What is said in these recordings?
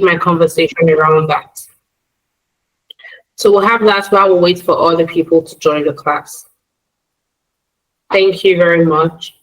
my conversation around that. So we'll have that while we wait for other people to join the class. Thank you very much.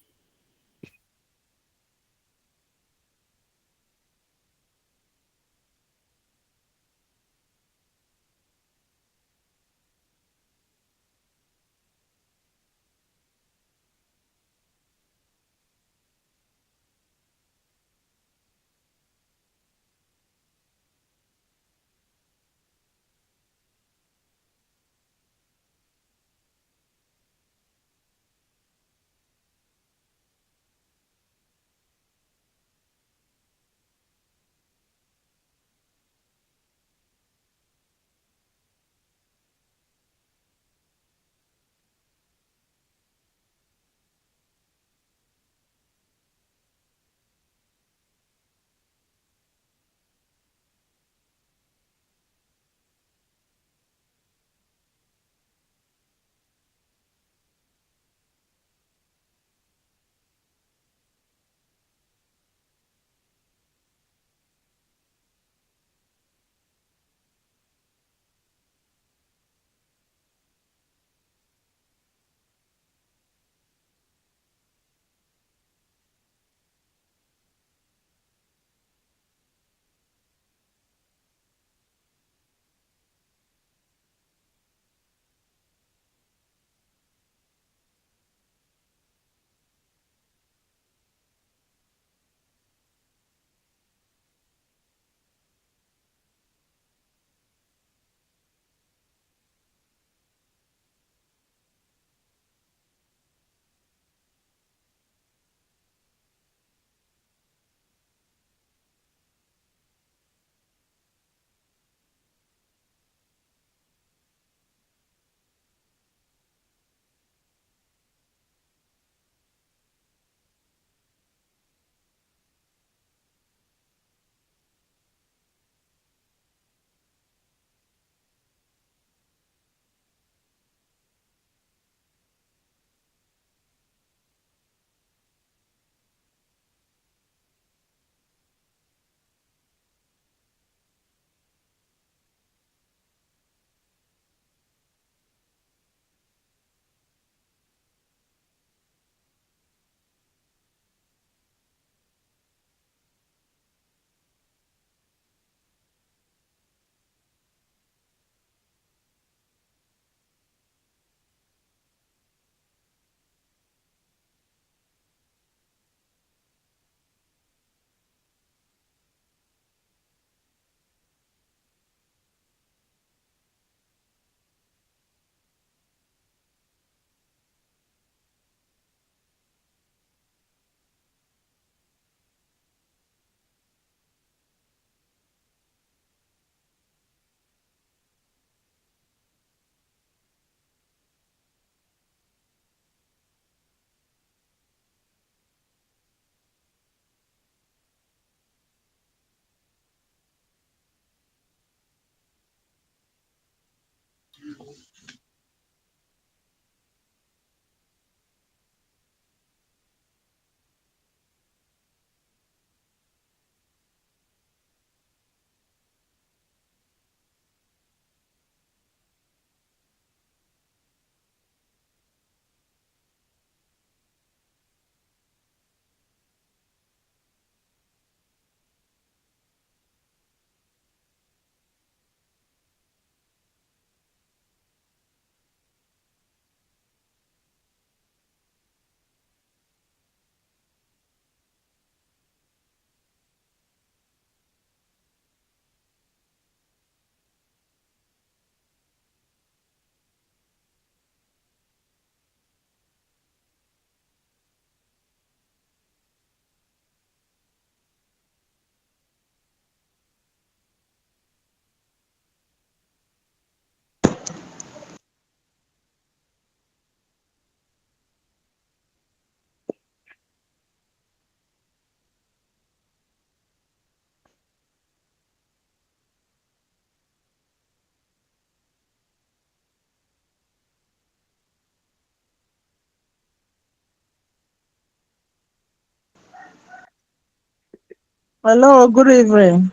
Hello, good evening.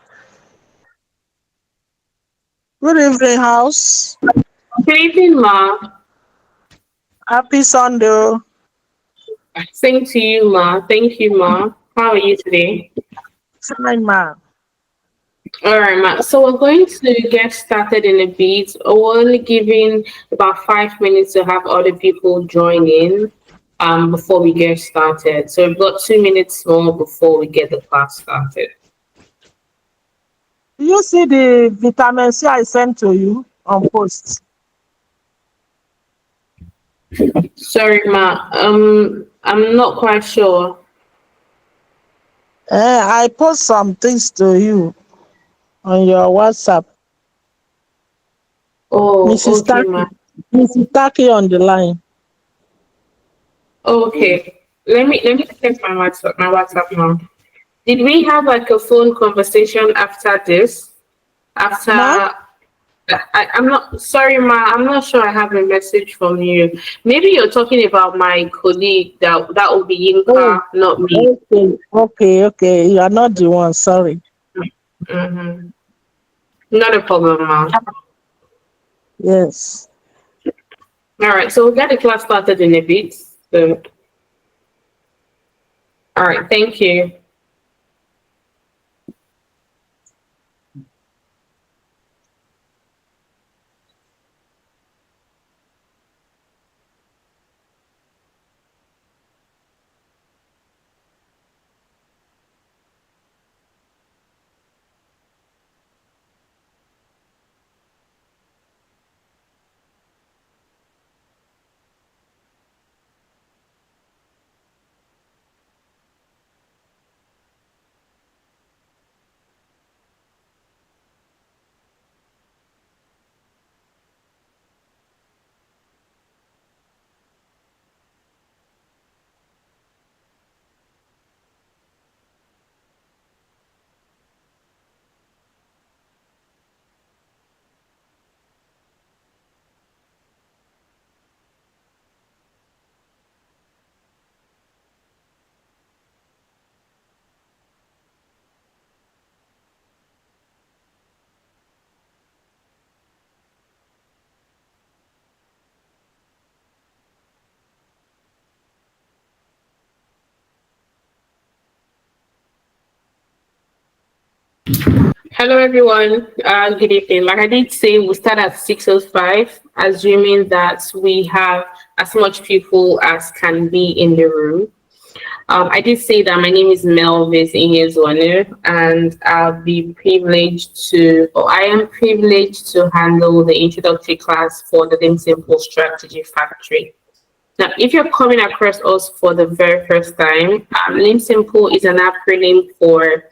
Good evening, house. Good evening, Ma. Happy Sunday. Same to you, Ma. Thank you, Ma. How are you today? Fine, ma. All right, Ma. So we're going to get started in a bit. We're only giving about 5 minutes to have other people join in before we get started. So we've got 2 minutes more before we get the class started. Do you see the vitamin C I sent to you on post? Sorry, Ma. I'm not quite sure. I post some things to you on your WhatsApp. Oh, Mrs. okay, Ma. Taki. Mrs. Taki on the line. Okay. Let me check my WhatsApp now. Did we have like a phone conversation after this? After Ma? I'm not sorry, Ma. I'm not sure I have a message from you. Maybe you're talking about my colleague. That would be Oh, Yinka, not me. okay. You are not the one. Sorry. Hmm. Not a problem, Ma. Yes. All right. So we'll get the class started in a bit. So, all right. Thank you. Hello, everyone. Good evening. Like I did say, we'll start at 6:05, assuming that we have as much people as can be in the room. I did say that my name is Melvis Inyezwanu, and I am privileged to handle the introductory class for the Dim Simple Strategy Factory. Now, if you're coming across us for the very first time, Lim Simple is an acronym for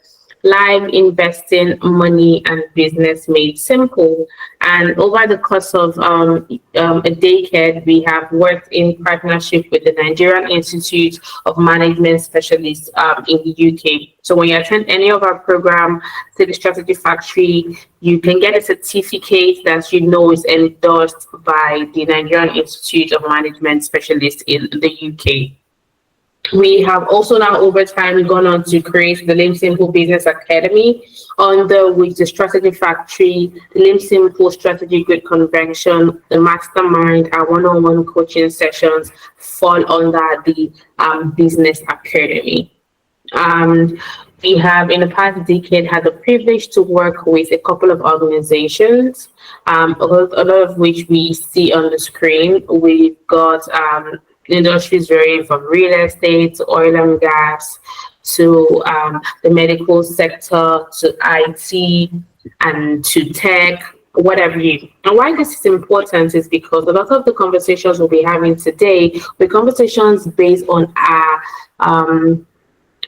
Live Investing Money and Business Made Simple. And over the course of a decade, we have worked in partnership with the Nigerian Institute of Management Specialists in the UK. So when you attend any of our program to the Strategy Factory, you can get a certificate that you know is endorsed by the Nigerian Institute of Management Specialists in the UK. We have also now over time gone on to create the Lim Simple Business Academy, under which the Strategy Factory, the Lim Simple Strategy Grid Convention, the Mastermind, our one-on-one coaching sessions fall under the Business Academy. Um, we have in the past decade had the privilege to work with a couple of organizations, a lot of which we see on the screen. We've got industries varying from real estate to oil and gas to the medical sector to IT and to tech, whatever you. And why this is important is because a lot of the conversations we'll be having today will be conversations based on our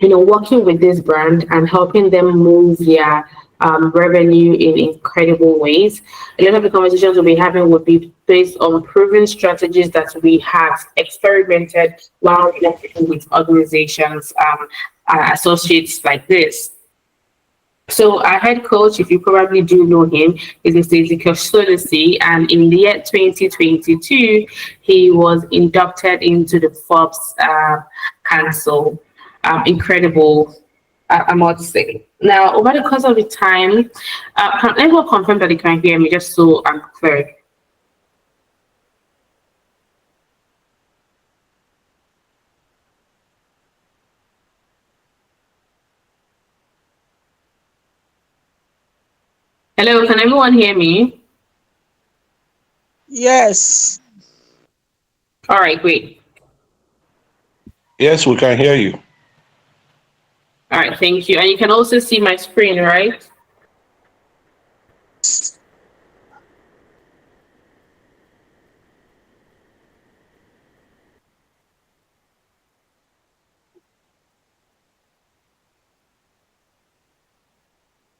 working with this brand and helping them move their revenue in incredible ways. A lot of the conversations we'll be having would be based on proven strategies that we have experimented while working with organizations, associates like this. So our head coach, if you probably do know him, is Mr. Ezekiel Solisi, and in the year 2022, he was inducted into the Forbes Council. Incredible, I must say. Now, over the course of the time, can anyone confirm that they can hear me just so I'm clear? Hello, can everyone hear me? Yes. All right, great. Yes, we can hear you. All right, thank you. And you can also see my screen, right?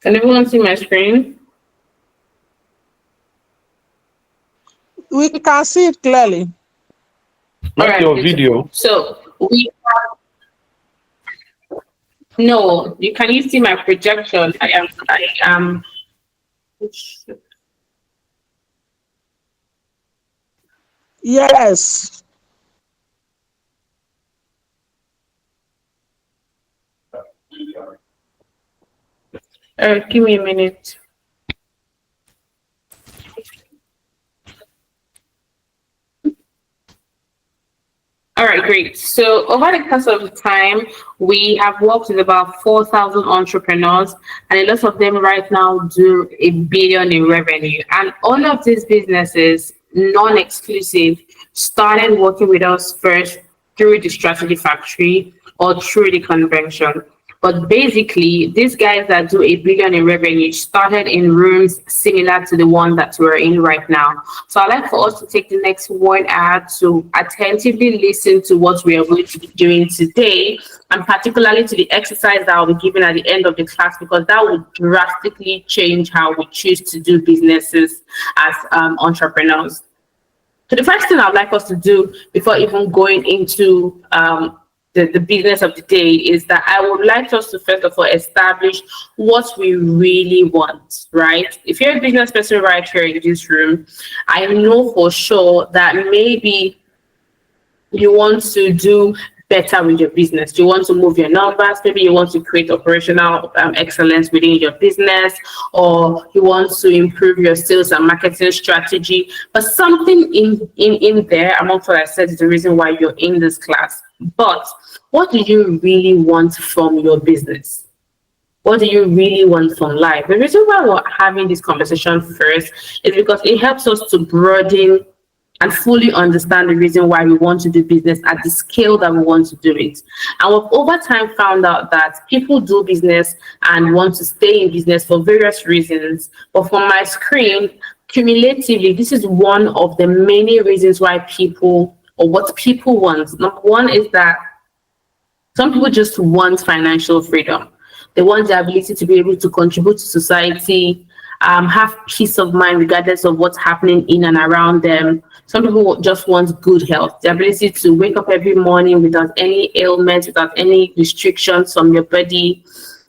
Can everyone see my screen? We can see it clearly. All Not right, your beautiful. video. So we no, you can you see my projection? I am Yes. give me a minute. All right, great. So over the course of time, we have worked with about 4,000 entrepreneurs, and a lot of them right now do 1 billion in revenue. And all of these businesses, non-exclusive, started working with us first through the strategy factory or through the convention. But basically, these guys that do 1 billion in revenue started in rooms similar to the one that we're in right now. So I'd like for us to take the next 1 hour to attentively listen to what we are going to be doing today, and particularly to the exercise that I'll be giving at the end of the class, because that will drastically change how we choose to do businesses as entrepreneurs. So the first thing I'd like us to do before even going into the business of the day is that I would like us to first of all establish what we really want, right? If you're a business person right here in this room, I know for sure that maybe you want to do better with your business. You want to move your numbers. Maybe you want to create operational excellence within your business, or you want to improve your sales and marketing strategy. But something in there, amongst what I said, is the reason why you're in this class. But what do you really want from your business? What do you really want from life? The reason why we're having this conversation first is because it helps us to broaden and fully understand the reason why we want to do business at the scale that we want to do it. And we've over time found out that people do business and want to stay in business for various reasons. But from my screen, cumulatively, this is one of the many reasons why people, or what people want. Number one is that some people just want financial freedom. They want the ability to be able to contribute to society, have peace of mind regardless of what's happening in and around them. Some people just want good health, the ability to wake up every morning without any ailments, without any restrictions from your body,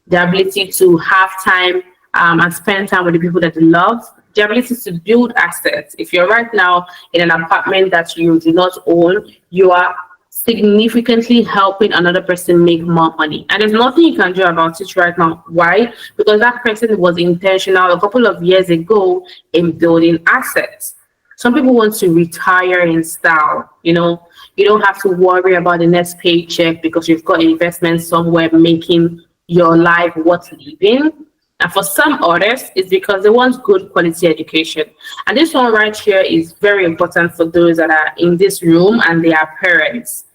the ability to have time and spend time with the people that they love, the ability to build assets. If you're right now in an apartment that you do not own, you are significantly helping another person make more money. And there's nothing you can do about it right now. Why? Because that person was intentional a couple of years ago in building assets. Some people want to retire in style. You don't have to worry about the next paycheck because you've got investments somewhere making your life worth living. And for some others, it's because they want good quality education. And this one right here is very important for those that are in this room and they are parents,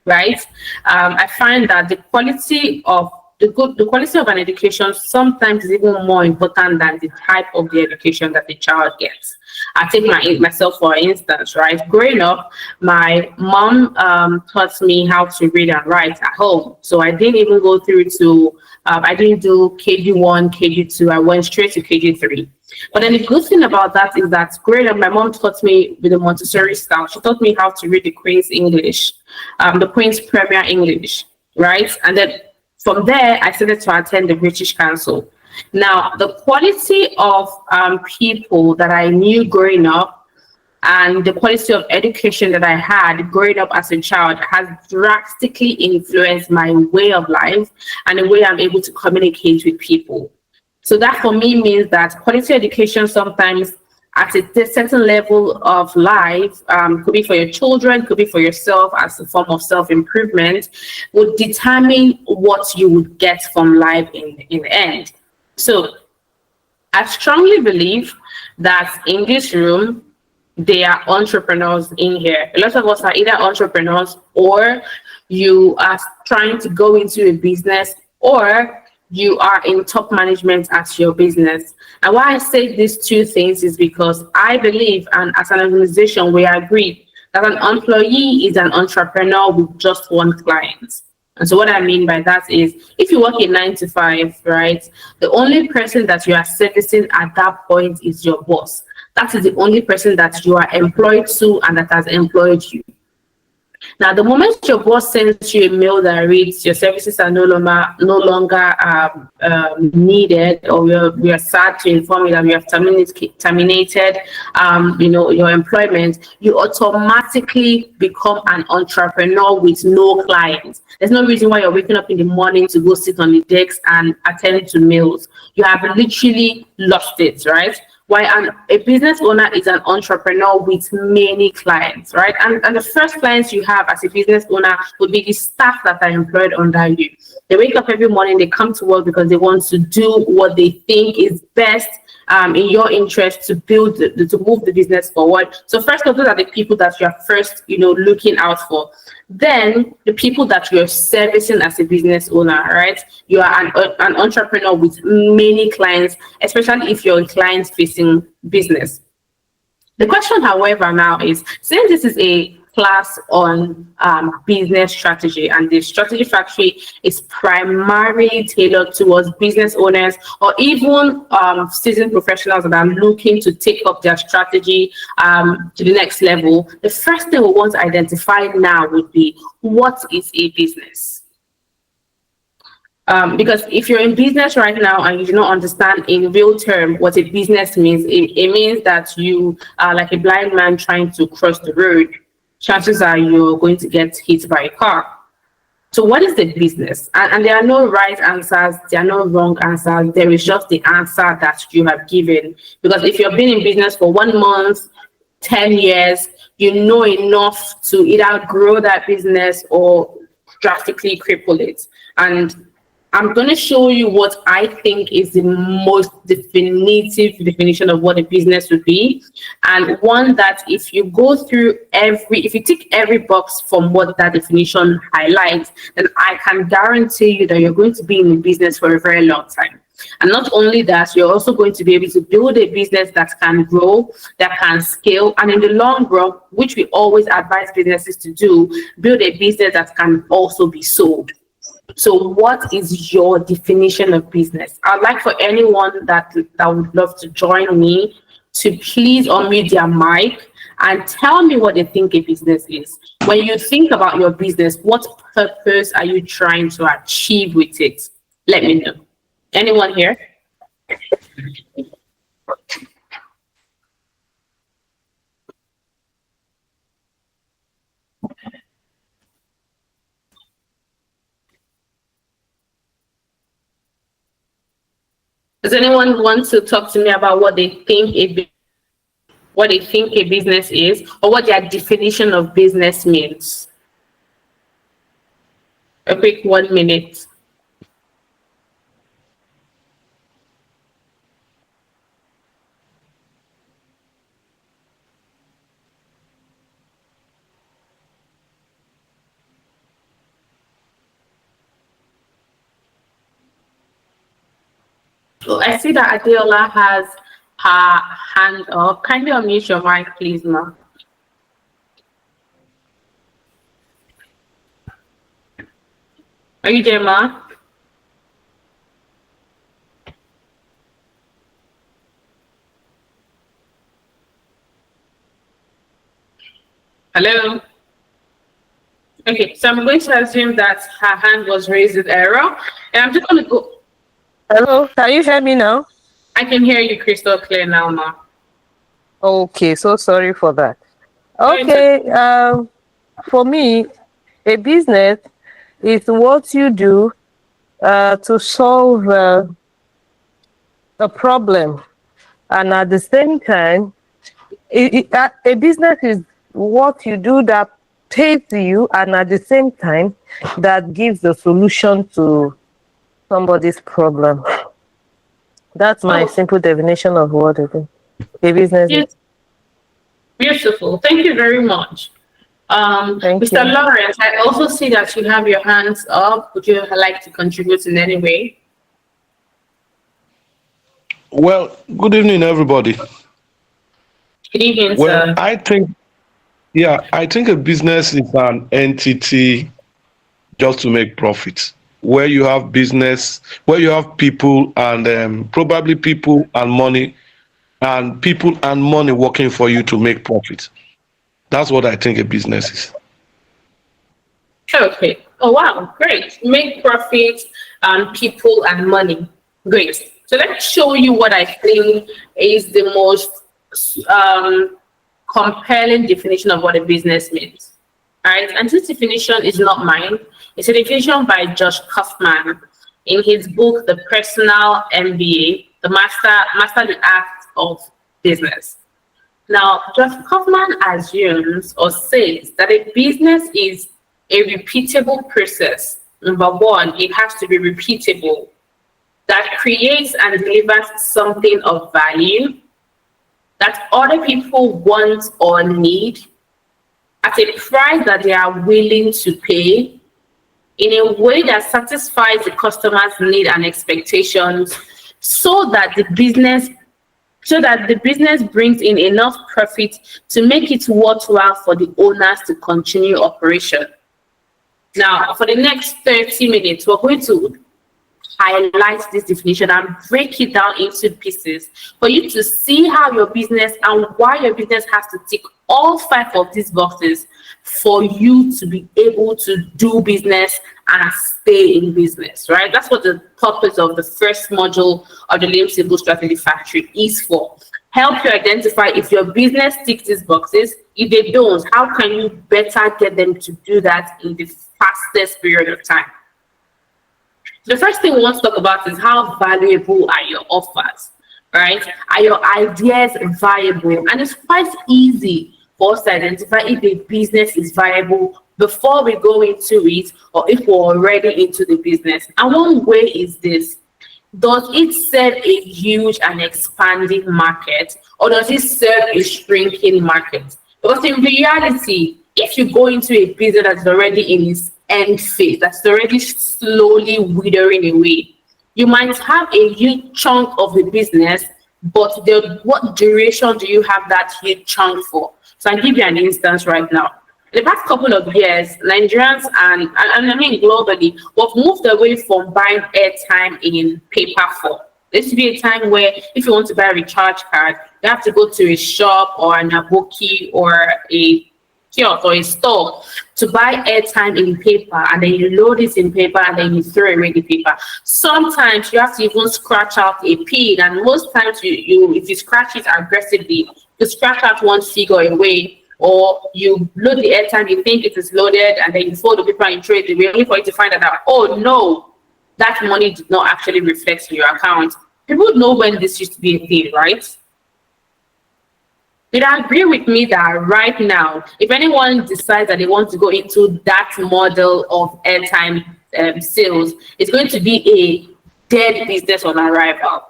right? I find that the quality of an education sometimes is even more important than the type of the education that the child gets. I take myself for instance, right? Growing up, my mom taught me how to read and write at home. So I didn't even go through to, I didn't do KG1, KG2. I went straight to KG3. But then the good thing about that is that growing up, my mom taught me with the Montessori style. She taught me how to read the Queen's English, the Queen's Premier English, right? And then from there, I started to attend the British Council. Now, the quality of people that I knew growing up and the quality of education that I had growing up as a child has drastically influenced my way of life and the way I'm able to communicate with people. So that for me means that quality education sometimes at a certain level of life, could be for your children, could be for yourself as a form of self-improvement, would determine what you would get from life in the end. So I strongly believe that in this room, there are entrepreneurs in here. A lot of us are either entrepreneurs, or you are trying to go into a business, or you are in top management at your business. And why I say these two things is because I believe, and as an organization, we agree that an employee is an entrepreneur with just one client. And so what I mean by that is, if you work a 9 to 5, right, the only person that you are servicing at that point is your boss. That is the only person that you are employed to and that has employed you. Now, the moment your boss sends you a mail that reads your services are no longer needed, or we are sad to inform you that we have terminated your employment, you automatically become an entrepreneur with no clients. There's no reason why you're waking up in the morning to go sit on the decks and attend to mails. You have literally lost it, right? Why a business owner is an entrepreneur with many clients, right? And the first clients you have as a business owner would be the staff that are employed under you. They wake up every morning, they come to work because they want to do what they think is best in your interest to build, to move the business forward. So first of all, are the people that you are first, looking out for. Then the people that you're servicing as a business owner, right? You are an entrepreneur with many clients, especially if you're a client-facing business. The question, however, now is, since this is a class on business strategy, and the strategy factory is primarily tailored towards business owners or even seasoned professionals that are looking to take up their strategy to the next level, the first thing we want to identify now would be, what is a business? Because if you're in business right now and you do not understand in real term what a business means, it means that you are like a blind man trying to cross the road. Chances are you're going to get hit by a car. So what is the business? And there are no right answers, there are no wrong answers. There is just the answer that you have given. Because if you've been in business for 1 month, 10 years, you know enough to either grow that business or drastically cripple it. And I'm going to show you what I think is the most definitive definition of what a business would be, and one that if you go through if you tick every box from what that definition highlights, then I can guarantee you that you're going to be in the business for a very long time. And not only that, you're also going to be able to build a business that can grow, that can scale, and in the long run, which we always advise businesses to do, build a business that can also be sold. So what is your definition of business? I'd like for anyone that would love to join me to please unmute their mic and tell me what they think a business is. When you think about your business, what purpose are you trying to achieve with it? Let me know. Anyone here? Does anyone want to talk to me about what they think a business is, or what their definition of business means? A quick 1 minute. So I see that Adela has her hand up. Kindly unmute your mic, please, ma. Are you there, ma? Hello? Okay, so I'm going to assume that her hand was raised with error. And I'm just going to go. Hello, can you hear me now? I can hear you crystal clear now, ma. Okay, so sorry for that. No, it's okay. Okay, for me, a business is what you do to solve a problem, and at the same time, a business is what you do that pays you, and at the same time, that gives the solution to somebody's problem. That's my Oh, simple definition of what it is. A business is. yes, beautiful. Thank you very much. Thank Mr. you. Lawrence, I also see that you have your hands up. Would you like to contribute in any way? Well, good evening, everybody. Good evening, Well, sir. I think a business is an entity just to make profit. Where you have business, where you have people and probably people and money working for you to make profit. That's what I think a business is. Okay. Oh, wow. Great. Make profit, people and money. Great. So let me show you what I think is the most um, compelling definition of what a business means. All right. And this definition is not mine. It's a definition by Josh Kaufman in his book, The Personal MBA, the Master the Act of Business. Now, Josh Kaufman assumes or says that a business is a repeatable process. Number one, it has to be repeatable, that creates and delivers something of value that other people want or need at a price that they are willing to pay in a way that satisfies the customer's need and expectations so that the business brings in enough profit to make it worthwhile for the owners to continue operation. Now, for the next 30 minutes, we're going to highlight this definition and break it down into pieces for you to see how your business and why your business has to tick all 5 of these boxes for you to be able to do business and stay in business, right? That's what the purpose of the first module of the Lean Simple Strategy Factory is for. Help you identify if your business ticks these boxes. If they don't, how can you better get them to do that in the fastest period of time? The first thing we want to talk about is how valuable are your offers, right? Are your ideas viable? And it's quite easy for us to identify if a business is viable before we go into it or if we're already into the business. And one way is this: does it serve a huge and expanding market, or does it serve a shrinking market? Because in reality, if you go into a business that's already in its end phase, that's already slowly withering away, you might have a huge chunk of the business, but what duration do you have that huge chunk for? So I'll give you an instance right now. In the past couple of years, Nigerians and I mean globally, we've moved away from buying airtime in paper form. There used to be a time where if you want to buy a recharge card, you have to go to a shop or an aboki or a kiosk or a store to buy airtime in paper, and then you load it in paper and then you throw away the paper. Sometimes you have to even scratch out a pin, and most times you if you scratch it aggressively, you scratch out one figure away, or you load the airtime, you think it is loaded, and then you fold the paper and you throw it away, only for you to find out that, oh no, that money did not actually reflect in your account. People know when this used to be a thing, right? You'd agree with me that right now, if anyone decides that they want to go into that model of airtime sales, it's going to be a dead business on arrival.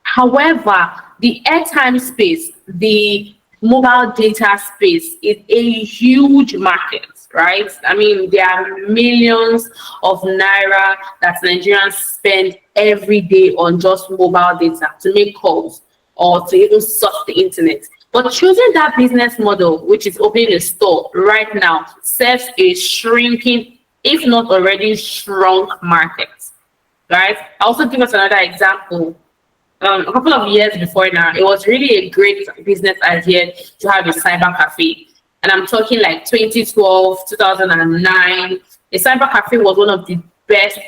However, the airtime space, the mobile data space is a huge market, right? I mean, there are millions of naira that Nigerians spend every day on just mobile data to make calls or to even surf the internet. But choosing that business model, which is opening a store right now, serves a shrinking, if not already shrunk market, right? I'll also give us another example. A couple of years before now, it was really a great business idea to have a cyber cafe. And I'm talking like 2012, 2009. A cyber cafe was one of the best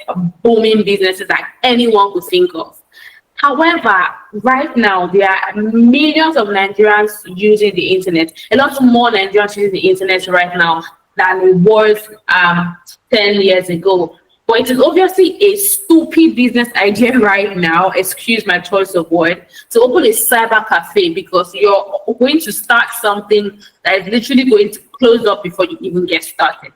booming businesses that anyone could think of. However, right now, there are millions of Nigerians using the internet. A lot more Nigerians using the internet right now than it was 10 years ago. But it is obviously a stupid business idea right now, excuse my choice of word, to open a cyber cafe because you're going to start something that is literally going to close up before you even get started.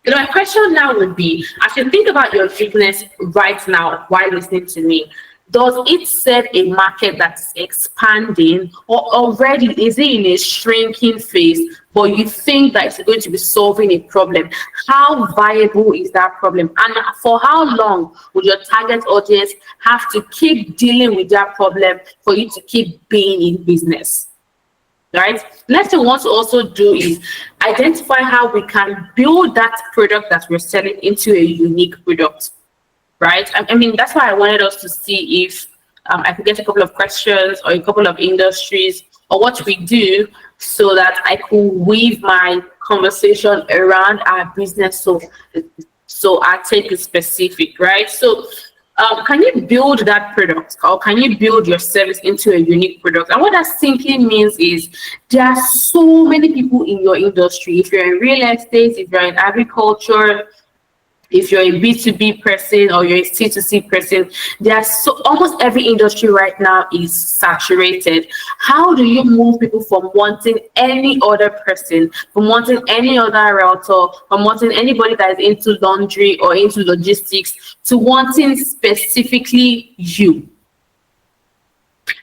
My question now would be, as you think about your business right now while listening to me, does it serve a market that's expanding, or already is it in a shrinking phase, but you think that it's going to be solving a problem? How viable is that problem? And for how long would your target audience have to keep dealing with that problem for you to keep being in business? Right? Next thing we want to also do is identify how we can build that product that we're selling into a unique product. Right? I mean, that's why I wanted us to see if I could get a couple of questions or a couple of industries or what we do so that I could weave my conversation around our business. So I take it specific, right? So can you build that product, or can you build your service into a unique product? And what that simply means is there are so many people in your industry. If you're in real estate, if you're in agriculture, if you're a B2B person or you're a C2C person, there's almost every industry right now is saturated. How do you move people from wanting any other person, from wanting any other router, from wanting anybody that is into laundry or into logistics, to wanting specifically you?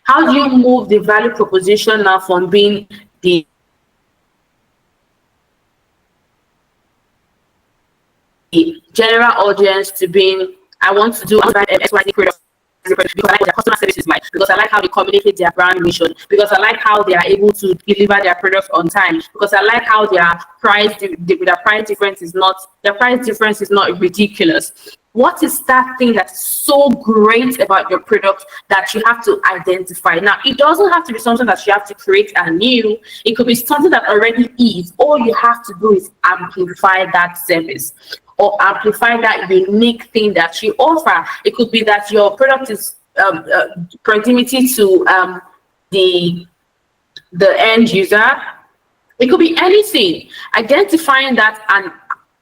How do you move the value proposition now from being the general audience to being, I want to do XYZ product because I like what their customer service is like, because I like how they communicate their brand mission, because I like how they are able to deliver their products on time, because I like how their price difference is not ridiculous. What is that thing that's so great about your product that you have to identify? Now, it doesn't have to be something that you have to create anew. It could be something that already is. All you have to do is amplify that service or amplify that unique thing that you offer. It could be that your product is proximity to the end user. It could be anything. Identifying that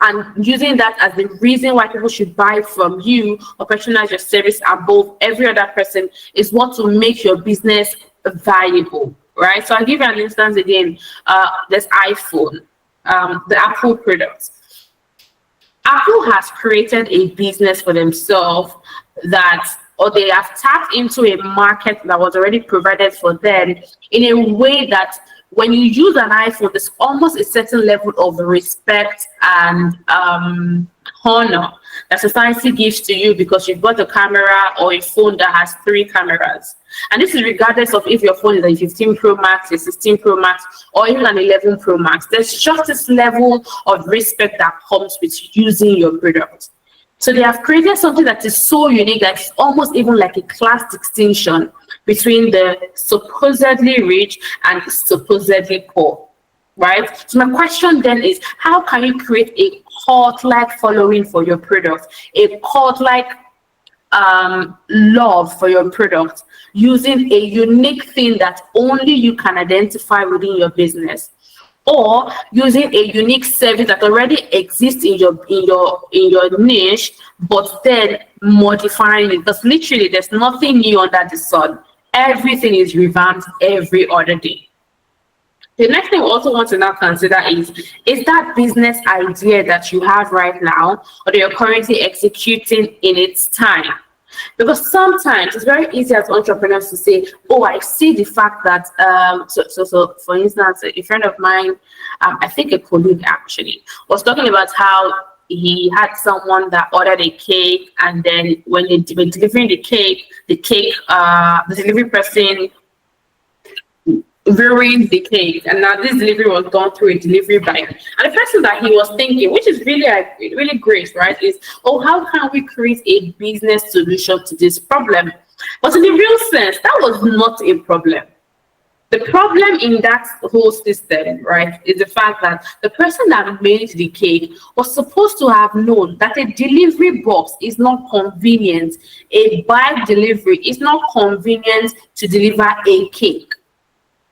and using that as the reason why people should buy from you or patronize your service above every other person is what will make your business valuable, right? So I'll give you an instance again. There's iPhone, the Apple products. Apple has created a business for themselves or they have tapped into a market that was already provided for them in a way that when you use an iPhone, there's almost a certain level of respect and honor that society gives to you because you've got a camera or a phone that has 3 cameras. And this is regardless of if your phone is a 15 Pro Max, a 16 Pro Max, or even an 11 Pro Max. There's just this level of respect that comes with using your product. So they have created something that is so unique that it's almost even like a class distinction between the supposedly rich and supposedly poor, right? So my question then is, how can you create a cult-like following for your product, a cult-like love for your product, using a unique thing that only you can identify within your business, or using a unique service that already exists in your niche, but then modifying it? Because literally there's nothing new under the sun. Everything is revamped every other day. The next thing we also want to now consider is that business idea that you have right now or that you're currently executing in its time? Because sometimes it's very easy as entrepreneurs to say, oh, I see the fact that, so for instance, a friend of mine, I think a colleague actually, was talking about how he had someone that ordered a cake, and then when they were delivering the cake, the delivery person ruined the cake, and now this delivery was done through a delivery bike. And the person that he was thinking, which is really great, right, is, oh, how can we create a business solution to this problem? But in the real sense, that was not a problem. The problem in that whole system, right, is the fact that the person that made the cake was supposed to have known that a delivery box is not convenient. A bike delivery is not convenient to deliver a cake.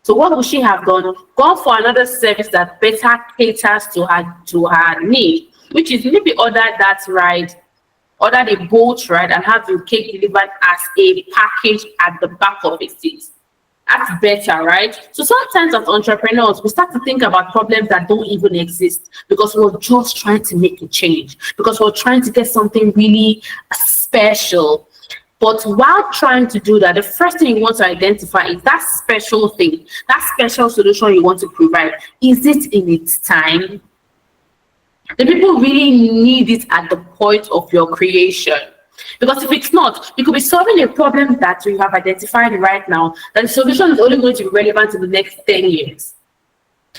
So what would she have done? Gone for another service that better caters to her need, which is maybe order that ride, order the boat ride, and have your cake delivered as a package at the back of the seat. That's better, right? So sometimes as entrepreneurs, we start to think about problems that don't even exist because we're just trying to make a change, because we're trying to get something really special. But while trying to do that, the first thing you want to identify is that special thing, that special solution you want to provide. Is it in its time? The people really need it at the point of your creation. Because if it's not, you could be solving a problem that you have identified right now, that the solution is only going to be relevant in the next 10 years.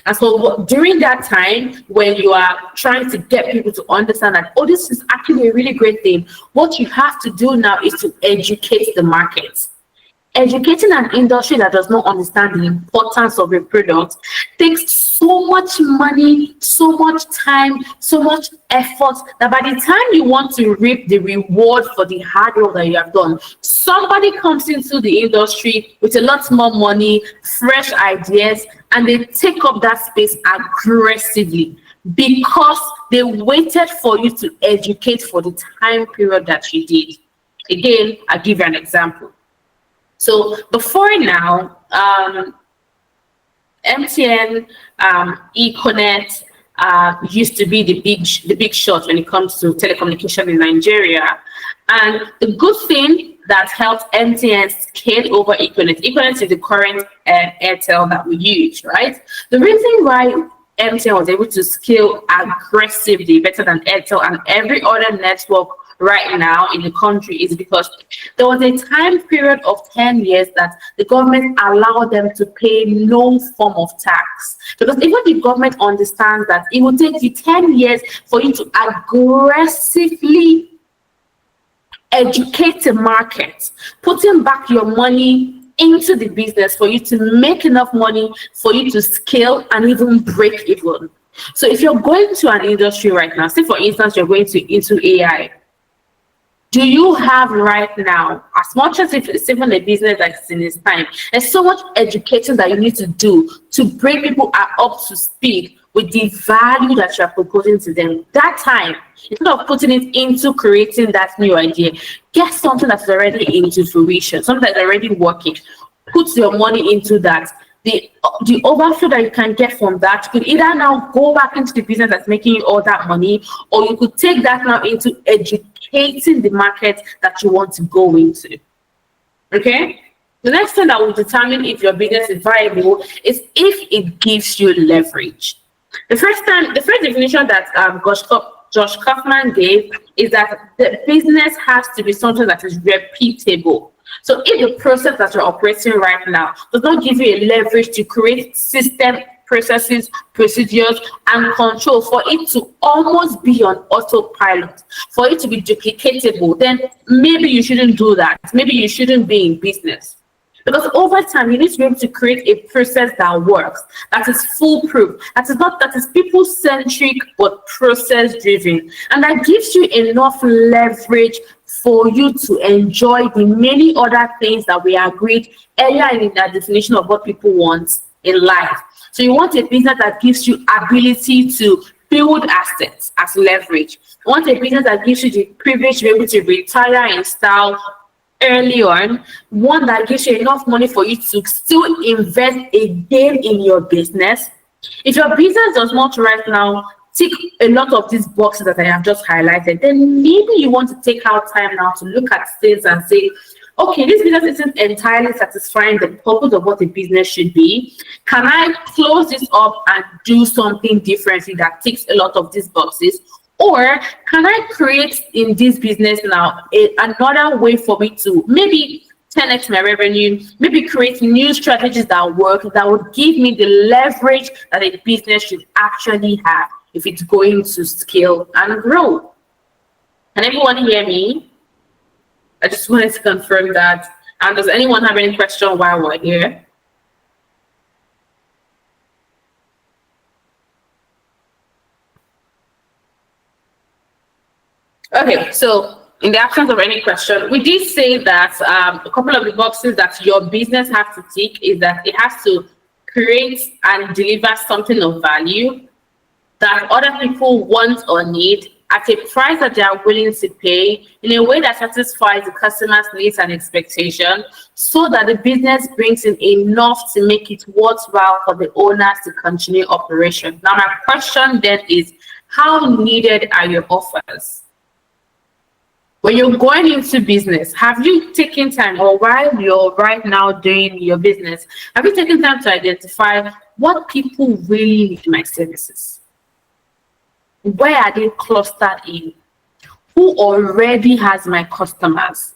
And so during that time, when you are trying to get people to understand that, oh, this is actually a really great thing, what you have to do now is to educate the market. Educating an industry that does not understand the importance of a product takes so much money, so much time, so much effort that by the time you want to reap the reward for the hard work that you have done, somebody comes into the industry with a lot more money, fresh ideas, and they take up that space aggressively because they waited for you to educate for the time period that you did. Again, I'll give you an example. So before now, MTN, Econet used to be the big shot when it comes to telecommunication in Nigeria. And the good thing that helped MTN scale over Econet is the current Airtel that we use, right? The reason why MTN was able to scale aggressively better than Airtel and every other network right now in the country is because there was a time period of 10 years that the government allowed them to pay no form of tax. Because even the government understands that it will take you 10 years for you to aggressively educate the market, putting back your money into the business for you to make enough money for you to scale and even break even. So if you're going to an industry right now, say for instance, you're going into AI, do you have right now, as much as if it's even a business that's in its time, there's so much education that you need to do to bring people up to speed with the value that you're proposing to them. That time, instead of putting it into creating that new idea, get something that's already into fruition, something that's already working. Put your money into that. The overflow that you can get from that, you could either now go back into the business that's making you all that money, or you could take that now into educating the market that you want to go into. Okay? The next thing that will determine if your business is viable is if it gives you leverage. The first definition that Josh Kaufman gave is that the business has to be something that is repeatable. So if the process that you're operating right now does not give you a leverage to create system, processes, procedures, and control for it to almost be on autopilot, for it to be duplicatable, then maybe you shouldn't do that. Maybe you shouldn't be in business. Because over time, you need to be able to create a process that works, that is foolproof, that is people-centric, but process-driven. And that gives you enough leverage for you to enjoy the many other things that we agreed earlier in that definition of what people want in life. So you want a business that gives you ability to build assets as leverage. You want a business that gives you the privilege to be able to retire in style early on, one that gives you enough money for you to still invest again in your business. If your business does not right now tick a lot of these boxes that I have just highlighted, then maybe you want to take out time now to look at things and say, okay, this business isn't entirely satisfying the purpose of what the business should be. Can I close this up and do something differently that ticks a lot of these boxes? Or can I create in this business now another way for me to maybe 10x my revenue, maybe create new strategies that work, that would give me the leverage that a business should actually have if it's going to scale and grow? Can everyone hear me? I just wanted to confirm that. And does anyone have any question while we're here? Okay, so in the absence of any question, we did say that a couple of the boxes that your business has to tick is that it has to create and deliver something of value that other people want or need at a price that they are willing to pay in a way that satisfies the customer's needs and expectation, so that the business brings in enough to make it worthwhile for the owners to continue operation. Now, my question then is, how needed are your offers? When you're going into business, have you taken time, or while you're right now doing your business, have you taken time to identify what people really need my services? Where are they clustered in? Who already has my customers?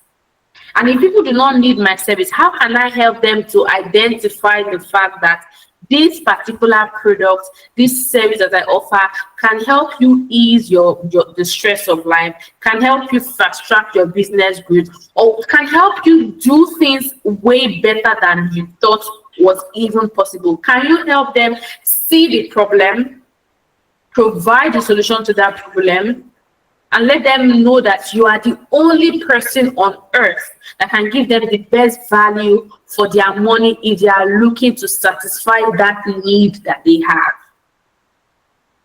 And if people do not need my service, how can I help them to identify the fact that this particular product, this service that I offer can help you ease the stress of life, can help you fast track your business growth, or can help you do things way better than you thought was even possible? Can you help them see the problem, provide a solution to that problem, and let them know that you are the only person on earth that can give them the best value for their money if they are looking to satisfy that need that they have?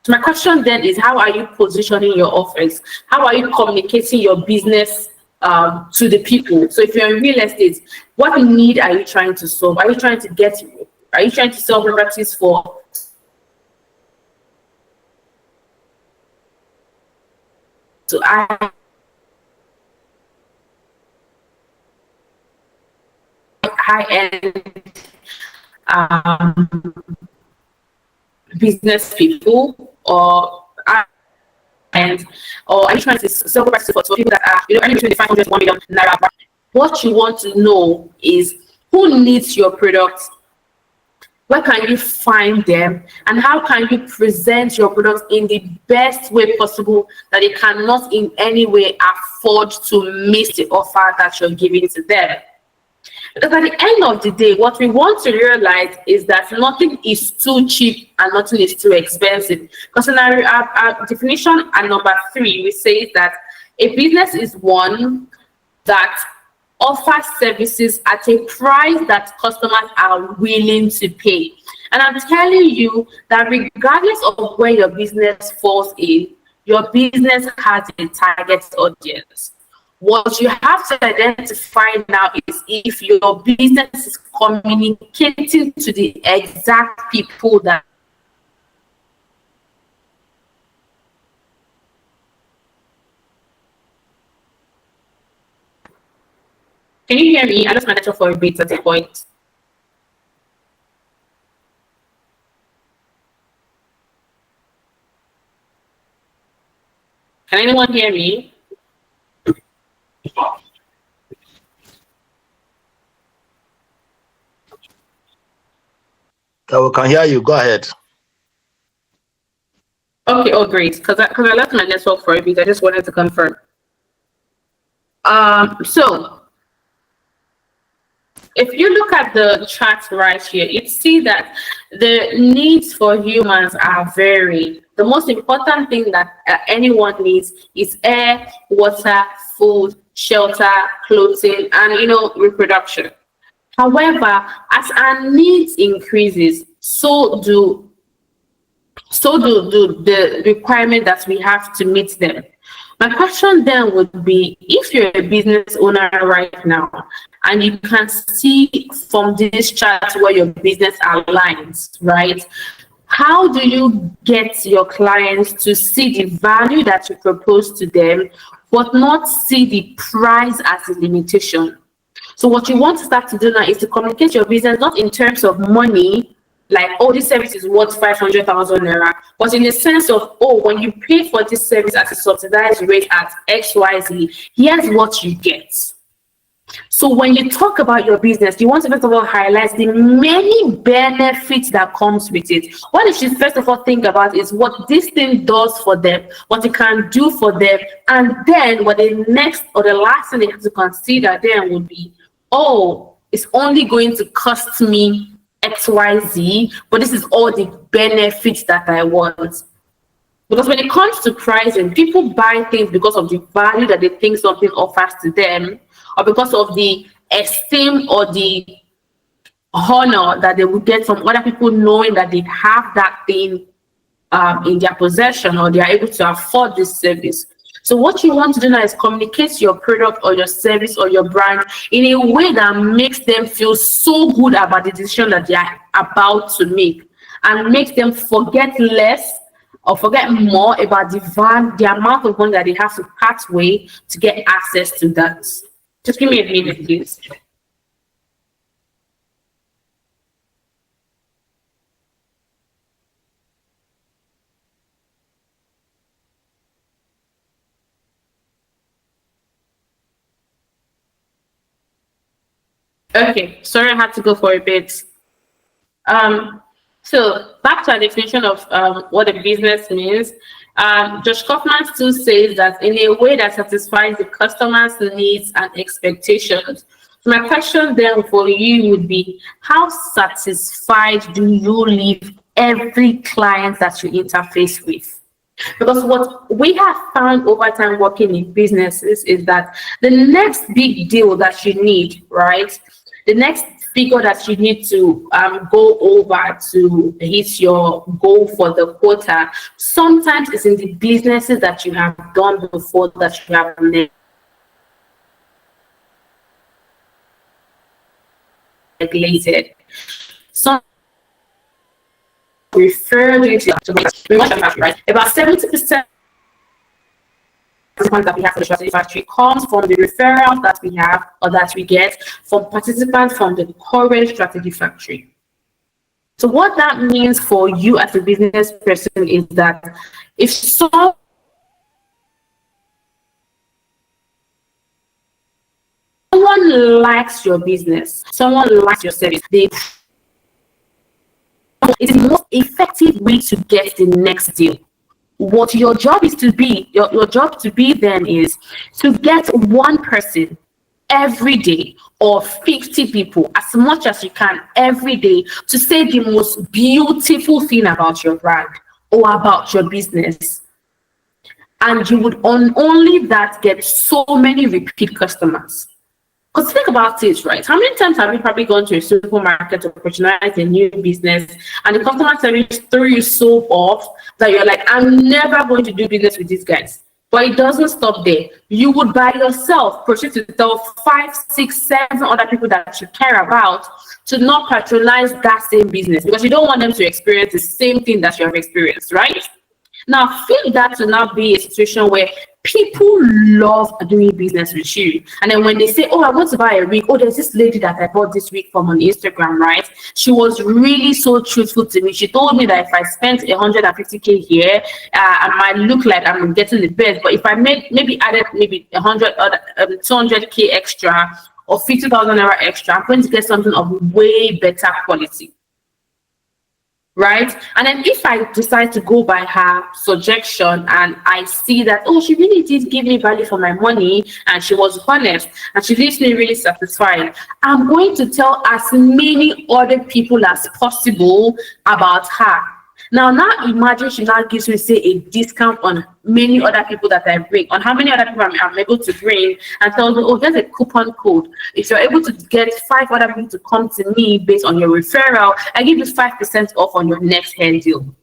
So my question then is, how are you positioning your offers? How are you communicating your business to the people? So if you're in real estate, what need are you trying to solve? Are you trying to sell properties for high-end business people, or are you trying to sell properties for people that are earning between the 500 to 1 million naira? What you want to know is, who needs your product? Where can you find them, and how can you present your products in the best way possible that they cannot in any way afford to miss the offer that you're giving to them? Because at the end of the day, what we want to realize is that nothing is too cheap and nothing is too expensive. Because in our definition at number 3, we say that a business is one that offers services at a price that customers are willing to pay. And I'm telling you that regardless of where your business falls in, your business has a target audience. What you have to identify now is if your business is communicating to the exact people that Can you hear me? I lost my network for a bit at a point. Can anyone hear me? We can hear you. Go ahead. Okay, oh great. Because I left my network for a bit. I just wanted to confirm. So if you look at the chart right here, you see that the needs for humans are varied. The most important thing that anyone needs is air, water, food, shelter, clothing, and reproduction. However, as our needs increases, so do the requirement that we have to meet them. My question then would be, if you're a business owner right now and you can see from this chart where your business aligns, right? How do you get your clients to see the value that you propose to them, but not see the price as a limitation? So what you want to start to do now is to communicate your business not in terms of money, like, oh, this service is worth 500,000 naira, but in the sense of, oh, when you pay for this service at a subsidized rate at XYZ, here's what you get. So when you talk about your business, you want to first of all highlight the many benefits that comes with it. What you should first of all think about is what this thing does for them, what it can do for them, and then what the next or the last thing they have to consider then would be, oh, it's only going to cost me XYZ, but this is all the benefits that I want. Because when it comes to pricing, people buy things because of the value that they think something offers to them, or because of the esteem or the honor that they would get from other people knowing that they have that thing in their possession, or they are able to afford this service. So what you want to do now is communicate your product or your service or your brand in a way that makes them feel so good about the decision that they are about to make, and makes them forget less or forget more about the amount of money that they have to part way to get access to that. Just give me a minute, please. Okay, sorry, I had to go for a bit. So back to our definition of what a business means. Josh Kaufman still says that in a way that satisfies the customer's needs and expectations. So my question then for you would be, how satisfied do you leave every client that you interface with? Because what we have found over time working in businesses is that the next big deal that you need, right? The next figure that you need to go over to hit your goal for the quarter, sometimes it's in the businesses that you have done before that you have neglected. Some refer you to right? About 70% that we have for the strategy factory comes from the referrals that we have or that we get from participants from the current strategy factory. So what that means for you as a business person is that if someone likes your business, someone likes your service, it's the most effective way to get the next deal. What your job is to be, your job to be then is to get one person every day, or 50 people, as much as you can every day, to say the most beautiful thing about your brand or about your business. And you would only that get so many repeat customers. Because think about it, right? How many times have you probably gone to a supermarket to patronize a new business and the customer service threw you so off that you're like, I'm never going to do business with these guys? But it doesn't stop there. You would by yourself proceed to tell 5, 6, 7 other people that you care about to not patronize that same business, because you don't want them to experience the same thing that you have experienced, right? Now, feel that to now be a situation where people love doing business with you. And then when they say, oh, I want to buy a wig. Oh, there's this lady that I bought this wig from on Instagram, right? She was really so truthful to me. She told me that if I spent 150K here, I might look like I'm getting the best. But if I added 200K extra or 50,000 naira extra, I'm going to get something of way better quality. Right? And then if I decide to go by her suggestion and I see that, oh, she really did give me value for my money and she was honest and she leaves me really satisfied, I'm going to tell as many other people as possible about her. Now imagine she now gives me, say, a discount on many other people that I bring, on how many other people I'm able to bring, and tell them, oh, there's a coupon code. If you're able to get 5 other people to come to me based on your referral, I give you 5% off on your next hair deal.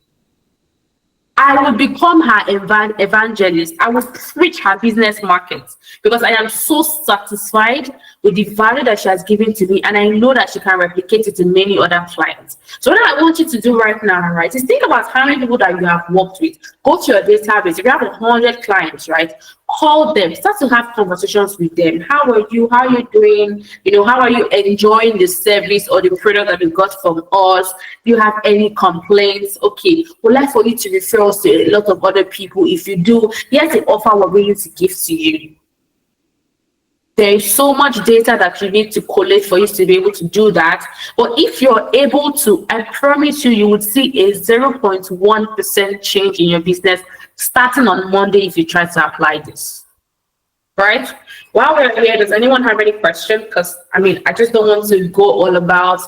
I will become her evangelist. I will preach her business market because I am so satisfied with the value that she has given to me, and I know that she can replicate it to many other clients. So what I want you to do right now, right, is think about how many people that you have worked with. Go to your database. If you have 100 clients, right, call them, start to have conversations with them. How are you? How are you doing? How are you enjoying the service or the product that you got from us? Do you have any complaints? Okay, we'd like for you to refer us to a lot of other people. If you do, here's the offer we're willing to give to you. There is so much data that you need to collect for you to be able to do that. But if you're able to, I promise you, you would see a 0.1% change in your business starting on Monday if you try to apply this. Right? While we're here, does anyone have any questions? Because, I just don't want to go all about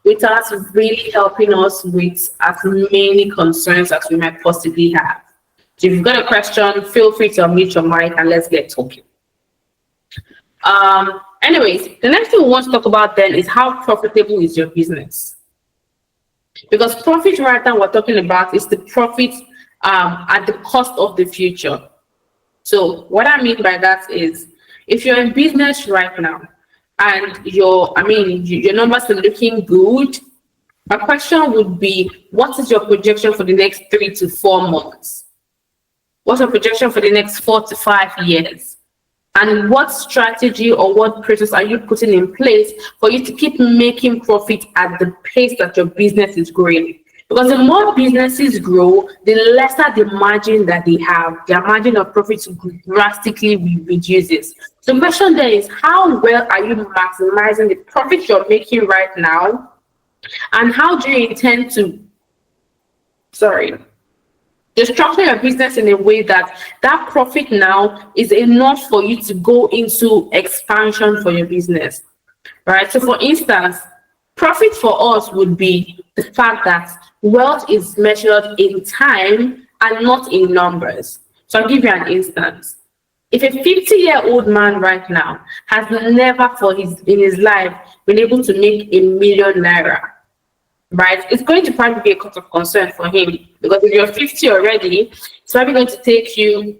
without really helping us with as many concerns as we might possibly have. So if you've got a question, feel free to unmute your mic and let's get talking. Anyways, the next thing we want to talk about then is how profitable is your business? Because profit right now we're talking about is the profit at the cost of the future. So what I mean by that is, if you're in business right now and your numbers are looking good, my question would be, what is your projection for the next 3 to 4 months? What's your projection for the next 4 to 5 years? And what strategy or what process are you putting in place for you to keep making profit at the pace that your business is growing? Because the more businesses grow, the lesser the margin that they have. Their margin of profit drastically reduces. So the question there is, how well are you maximizing the profit you're making right now? And how do you intend to, structure your business in a way that that profit now is enough for you to go into expansion for your business, right? So for instance, profit for us would be the fact that wealth is measured in time and not in numbers. So I'll give you an instance. If a 50-year-old man right now has never in his life been able to make ₦1 million, right, it's going to probably be a cause of concern for him, because if you're 50 already, it's probably going to take you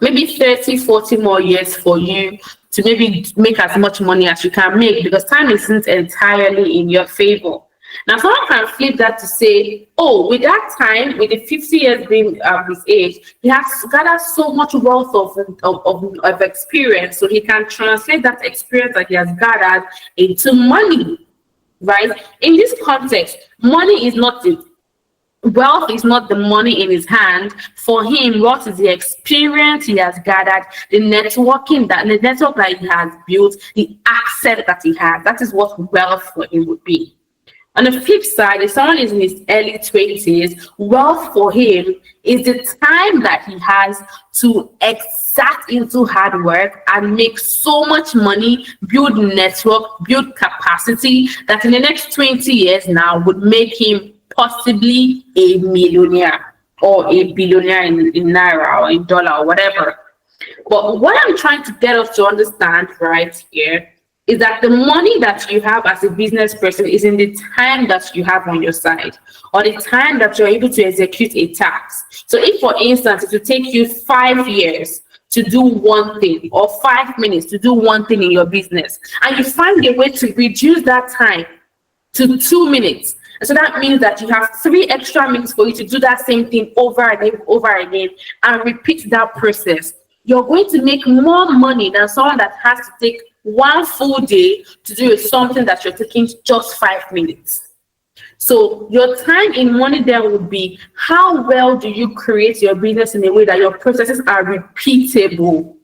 maybe 30, 40 more years for you to maybe make as much money as you can make, because time isn't entirely in your favor. Now, someone can flip that to say, oh, with that time, with the 50 years being his age, he has gathered so much wealth of experience, so he can translate that experience that he has gathered into money. Right? In this context, money is not wealth is not the money in his hand. For him, wealth is the experience he has gathered, the network that he has built, the access that he has. That is what wealth for him would be. On the flip side, if someone is in his early 20s, wealth for him is the time that he has to exert into hard work and make so much money, build network, build capacity, that in the next 20 years now would make him possibly a millionaire or a billionaire in naira or in dollar or whatever. But what I'm trying to get us to understand right here is that the money that you have as a business person is in the time that you have on your side, or the time that you're able to execute a task. So if, for instance, it will take you 5 years to do one thing, or 5 minutes to do one thing in your business, and you find a way to reduce that time to 2 minutes, and so that means that you have 3 extra minutes for you to do that same thing over and again, and repeat that process, you're going to make more money than someone that has to take 1 full day to do something that you're taking just 5 minutes. So your time in money there would be, how well do you create your business in a way that your processes are repeatable?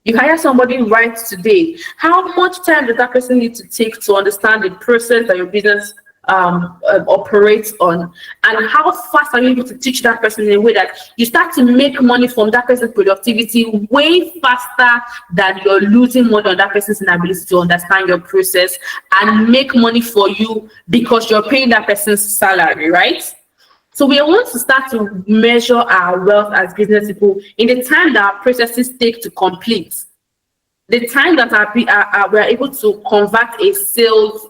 You hire somebody right today. How much time does that person need to take to understand the process that your business operates on, and how fast are you able to teach that person in a way that you start to make money from that person's productivity way faster than you're losing money on that person's inability to understand your process and make money for you because you're paying that person's salary, right? So we want to start to measure our wealth as business people in the time that our processes take to complete, the time that we're able to convert a sales,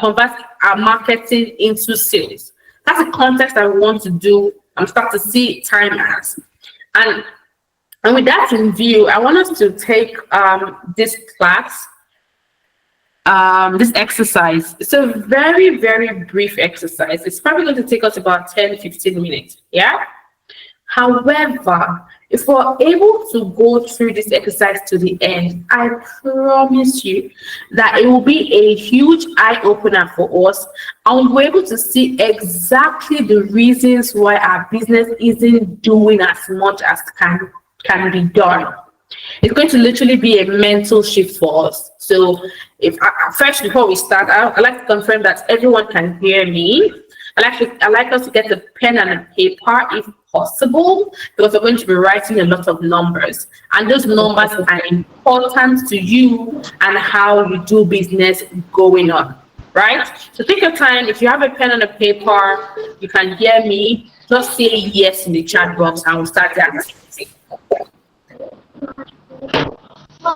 convert our marketing into sales. That's the context that we want to do and start to see time as. And with that in view, I want us to take this class, this exercise. It's a very, very brief exercise. It's probably going to take us about 10-15 minutes. Yeah. However, if we're able to go through this exercise to the end, I promise you that it will be a huge eye-opener for us, and we're able to see exactly the reasons why our business isn't doing as much as can be done. It's going to literally be a mental shift for us. So first, before we start, I'd like to confirm that everyone can hear me. I'd like us to get a pen and a paper if possible, because we're going to be writing a lot of numbers, and those numbers are important to you and how you do business going on, right? So take your time. If you have a pen and a paper, you can hear me. Just say yes in the chat box and we'll start the activity. So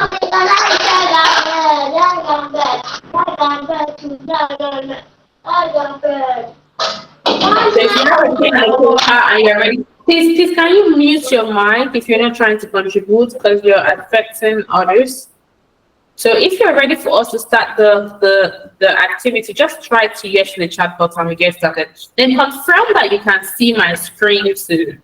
if you have a pen and paper and you're ready, please can you mute your mic if you're not trying to contribute because you're affecting others. So if you're ready for us to start the activity, just try to yes in the chat box and we get started. Then confirm that you can see my screen too.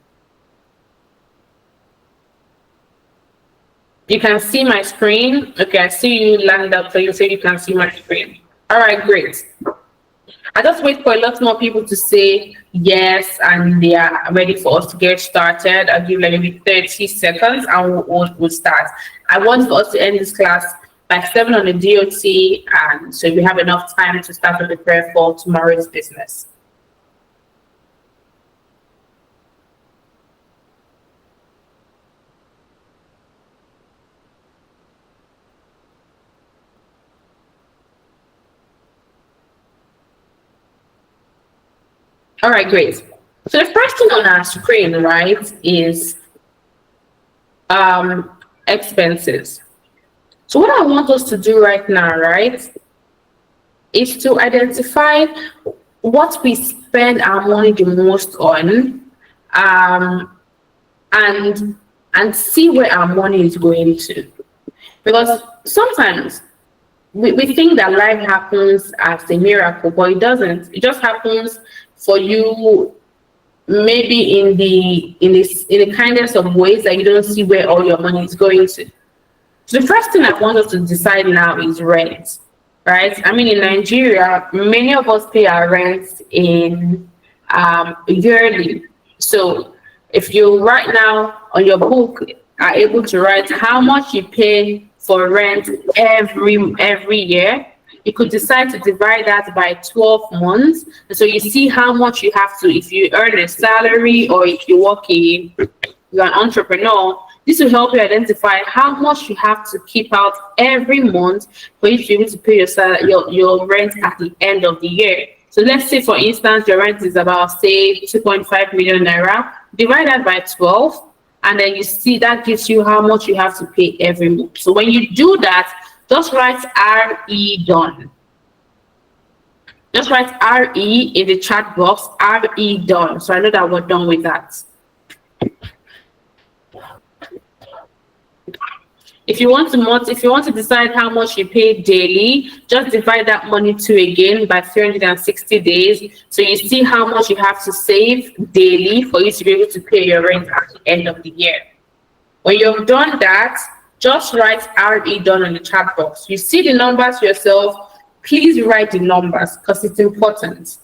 You can see my screen. Okay, I see you land up, so you say you can see my screen. All right, great. I just wait for a lot more people to say yes and they are ready for us to get started. I'll give like maybe 30 seconds and we'll start. I want for us to end this class by 7 on the DOT, and so we have enough time to start to prepare for tomorrow's business. All right, great. So the first thing on our screen, right, is expenses. So what I want us to do right now, right, is to identify what we spend our money the most on, and see where our money is going to. Because sometimes we think that life happens as a miracle, but it doesn't. It just happens for you, maybe in the kindness of ways that you don't see where all your money is going to. So the first thing I want us to decide now is rent, right? I mean, in Nigeria, many of us pay our rent in yearly. So if you right now on your book are able to write how much you pay for rent every year, you could decide to divide that by 12 months. And so you see how much you have to, if you earn a salary or if you you're an entrepreneur, this will help you identify how much you have to keep out every month for you to be able to pay your rent at the end of the year. So let's say, for instance, your rent is about, say, 2.5 million naira. Divide that by 12, and then you see that gives you how much you have to pay every month. So when you do that, just write RE done. Just write RE in the chat box, RE done. So I know that we're done with that. If you want to decide how much you pay daily, just divide that money again by 360 days. So you see how much you have to save daily for you to be able to pay your rent at the end of the year. When you've done that, just write RE done in the chat box. You see the numbers yourself, please write the numbers because it's important.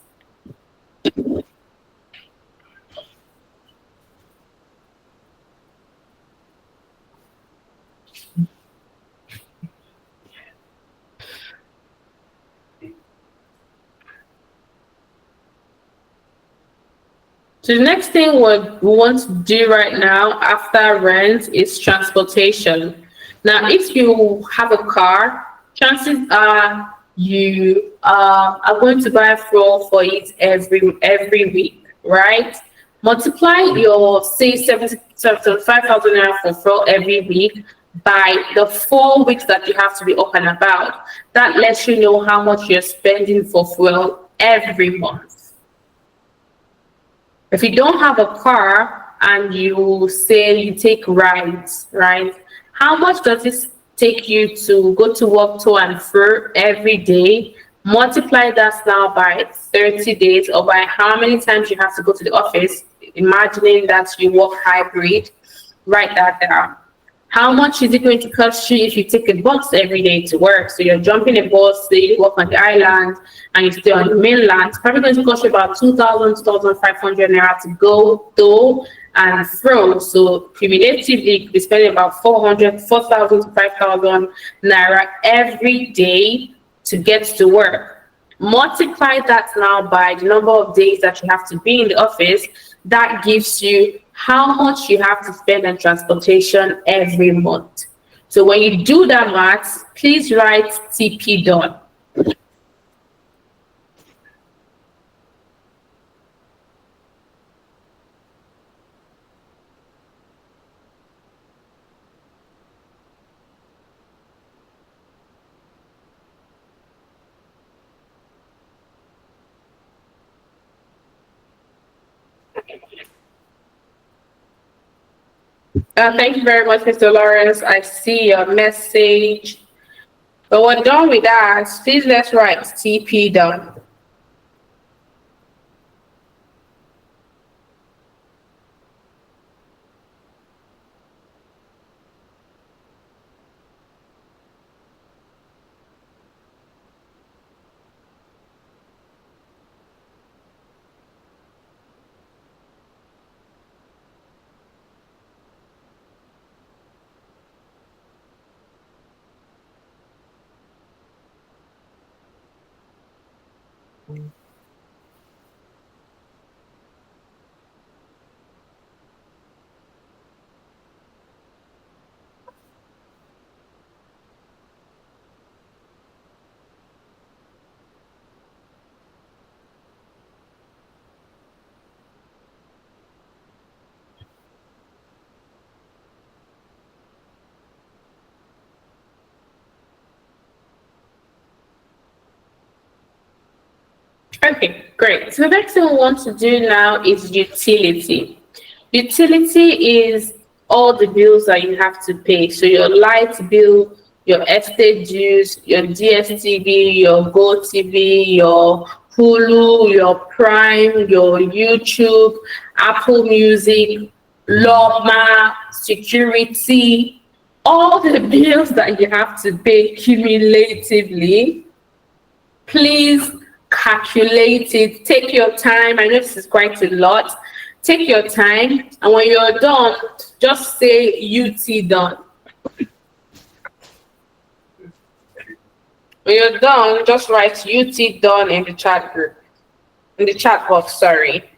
So the next thing we want to do right now after rent is transportation. Now, if you have a car, chances are you are going to buy fuel for it every week, right? Multiply your, say, 75,000 naira for fuel every week by the 4 weeks that you have to be up and about. That lets you know how much you're spending for fuel every month. If you don't have a car and you say you take rides, right? How much does it take you to go to work to and fro every day? Multiply that now by 30 days or by how many times you have to go to the office, imagining that you work hybrid. Write that down. How much is it going to cost you if you take a bus every day to work? So you're jumping a bus, say you work on the island and you stay on the mainland. It's probably going to cost you about 2,000, 2,500 naira to go to and fro. So cumulatively, you could be spending about 4,000 to 5,000 naira every day to get to work. Multiply that now by the number of days that you have to be in the office. That gives you how much you have to spend on transportation every month. So when you do that math, please write TP done. Thank you very much, Mr. Lawrence. I see your message. But we're done with that. Please let's write TP down. Okay, great. So the next thing we want to do now is utility. Utility is all the bills that you have to pay. So your light bill, your estate dues, your DSTV, your GoTV, your Hulu, your Prime, your YouTube, Apple Music, Logma, security, all the bills that you have to pay cumulatively. Please calculate it. Take your time. I know this is quite a lot. Take your time, and when you're done, just say UT done. When you're done, just write UT done in the chat group, in the chat box, sorry.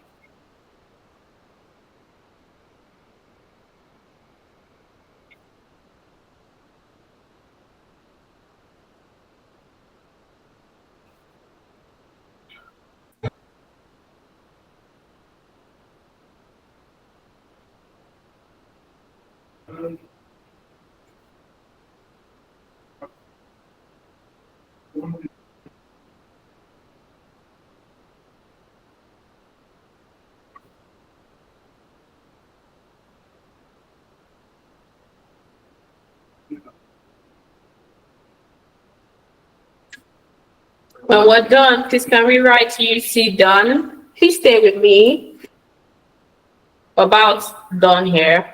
When we're done, please can we write UC done? Please stay with me. About done here.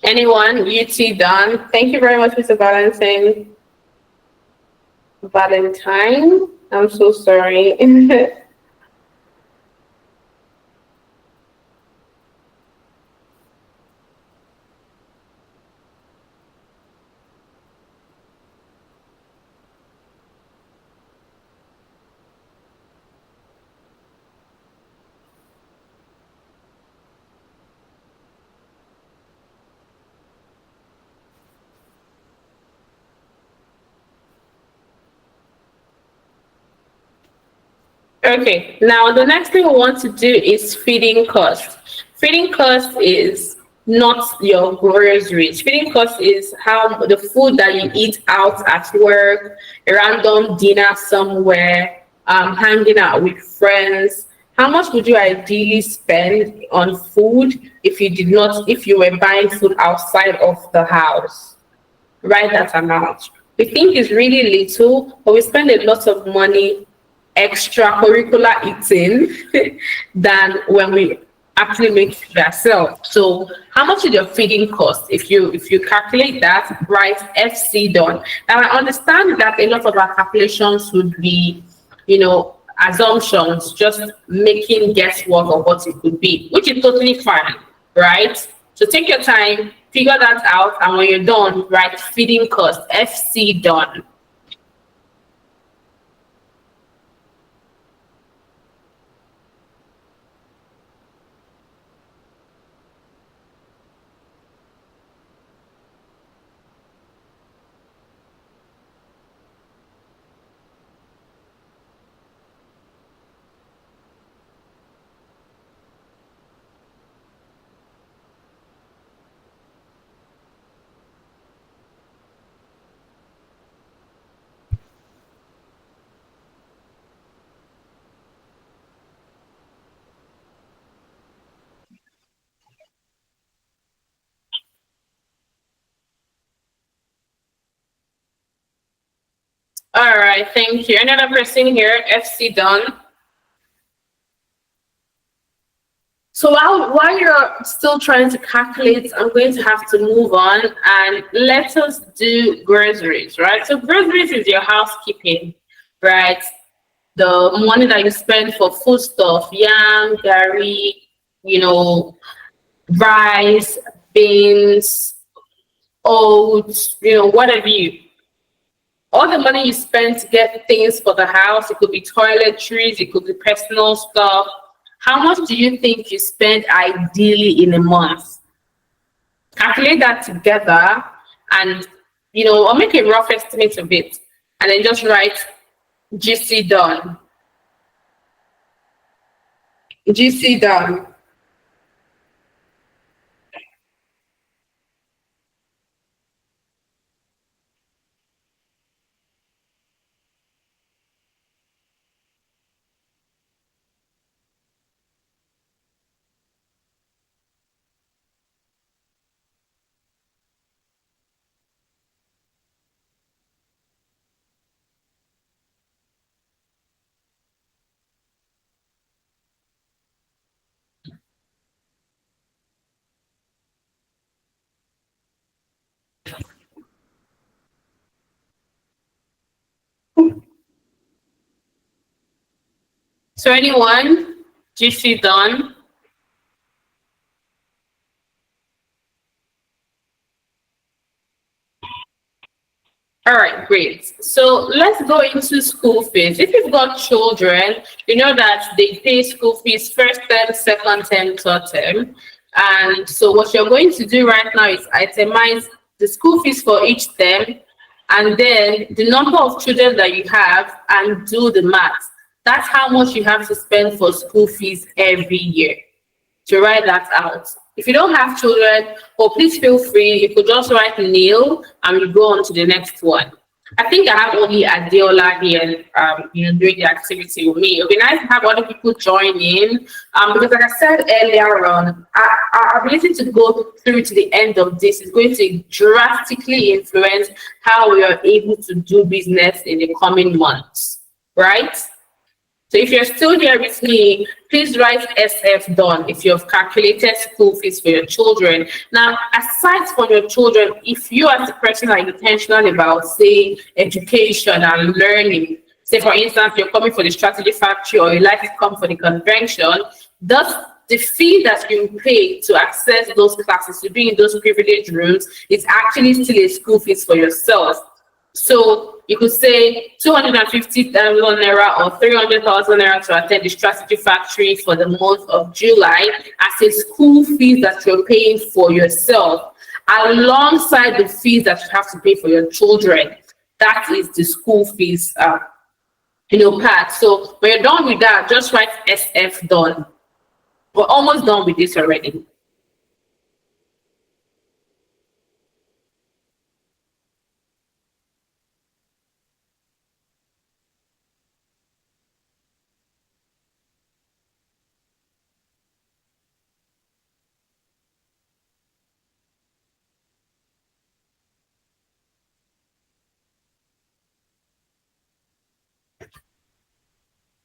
Anyone? UT done. Thank you very much, Mr. Valentine. I'm so sorry. Okay, now the next thing we want to do is feeding cost. Feeding cost is not your groceries. Feeding cost is how the food that you eat out at work, a random dinner somewhere, hanging out with friends. How much would you ideally spend on food if you were buying food outside of the house? Write that amount. We think it's really little, but we spend a lot of money extracurricular eating than when we actually make food ourselves. So how much is your feeding cost? If you calculate that, write FC done. Now I understand that a lot of our calculations would be, assumptions, just making guesswork of what it could be, which is totally fine, right? So take your time, figure that out, and when you're done, write feeding cost, FC done. All right, thank you. Another person here, FC done. So while you're still trying to calculate, I'm going to have to move on and let us do groceries, right? So groceries is your housekeeping, right? The money that you spend for food stuff, yam, gari, you know, rice, beans, oats, whatever all the money you spend to get things for the house, it could be toiletries, it could be personal stuff. How much do you think you spend ideally in a month? Calculate that together and, or make a rough estimate of it. And then just write GC done. GC done. So anyone? GC done. All right, great. So let's go into school fees. If you've got children, you know that they pay school fees first term, second term, third term. And so what you're going to do right now is itemize the school fees for each term and then the number of children that you have and do the math. That's how much you have to spend for school fees every year to write that out. If you don't have children, please feel free. You could just write nil and we go on to the next one. I think I have only Adiola here, doing the activity with me. It would be nice to have other people join in, because like I said earlier on, our ability to go through to the end of this is going to drastically influence how we are able to do business in the coming months, right? So if you're still here with me, please write SF done if you've calculated school fees for your children. Now, aside from your children, if you as a person are intentional about, say, education and learning, say for instance, you're coming for the strategy factory or you like to come for the convention, does the fee that you pay to access those classes, to be in those privileged rooms, is actually still a school fees for yourself. So you could say 250,000 naira or 300,000 naira to attend the strategy factory for the month of July as a school fees that you're paying for yourself, alongside the fees that you have to pay for your children. That is the school fees, part. So when you're done with that, just write SF done. We're almost done with this already.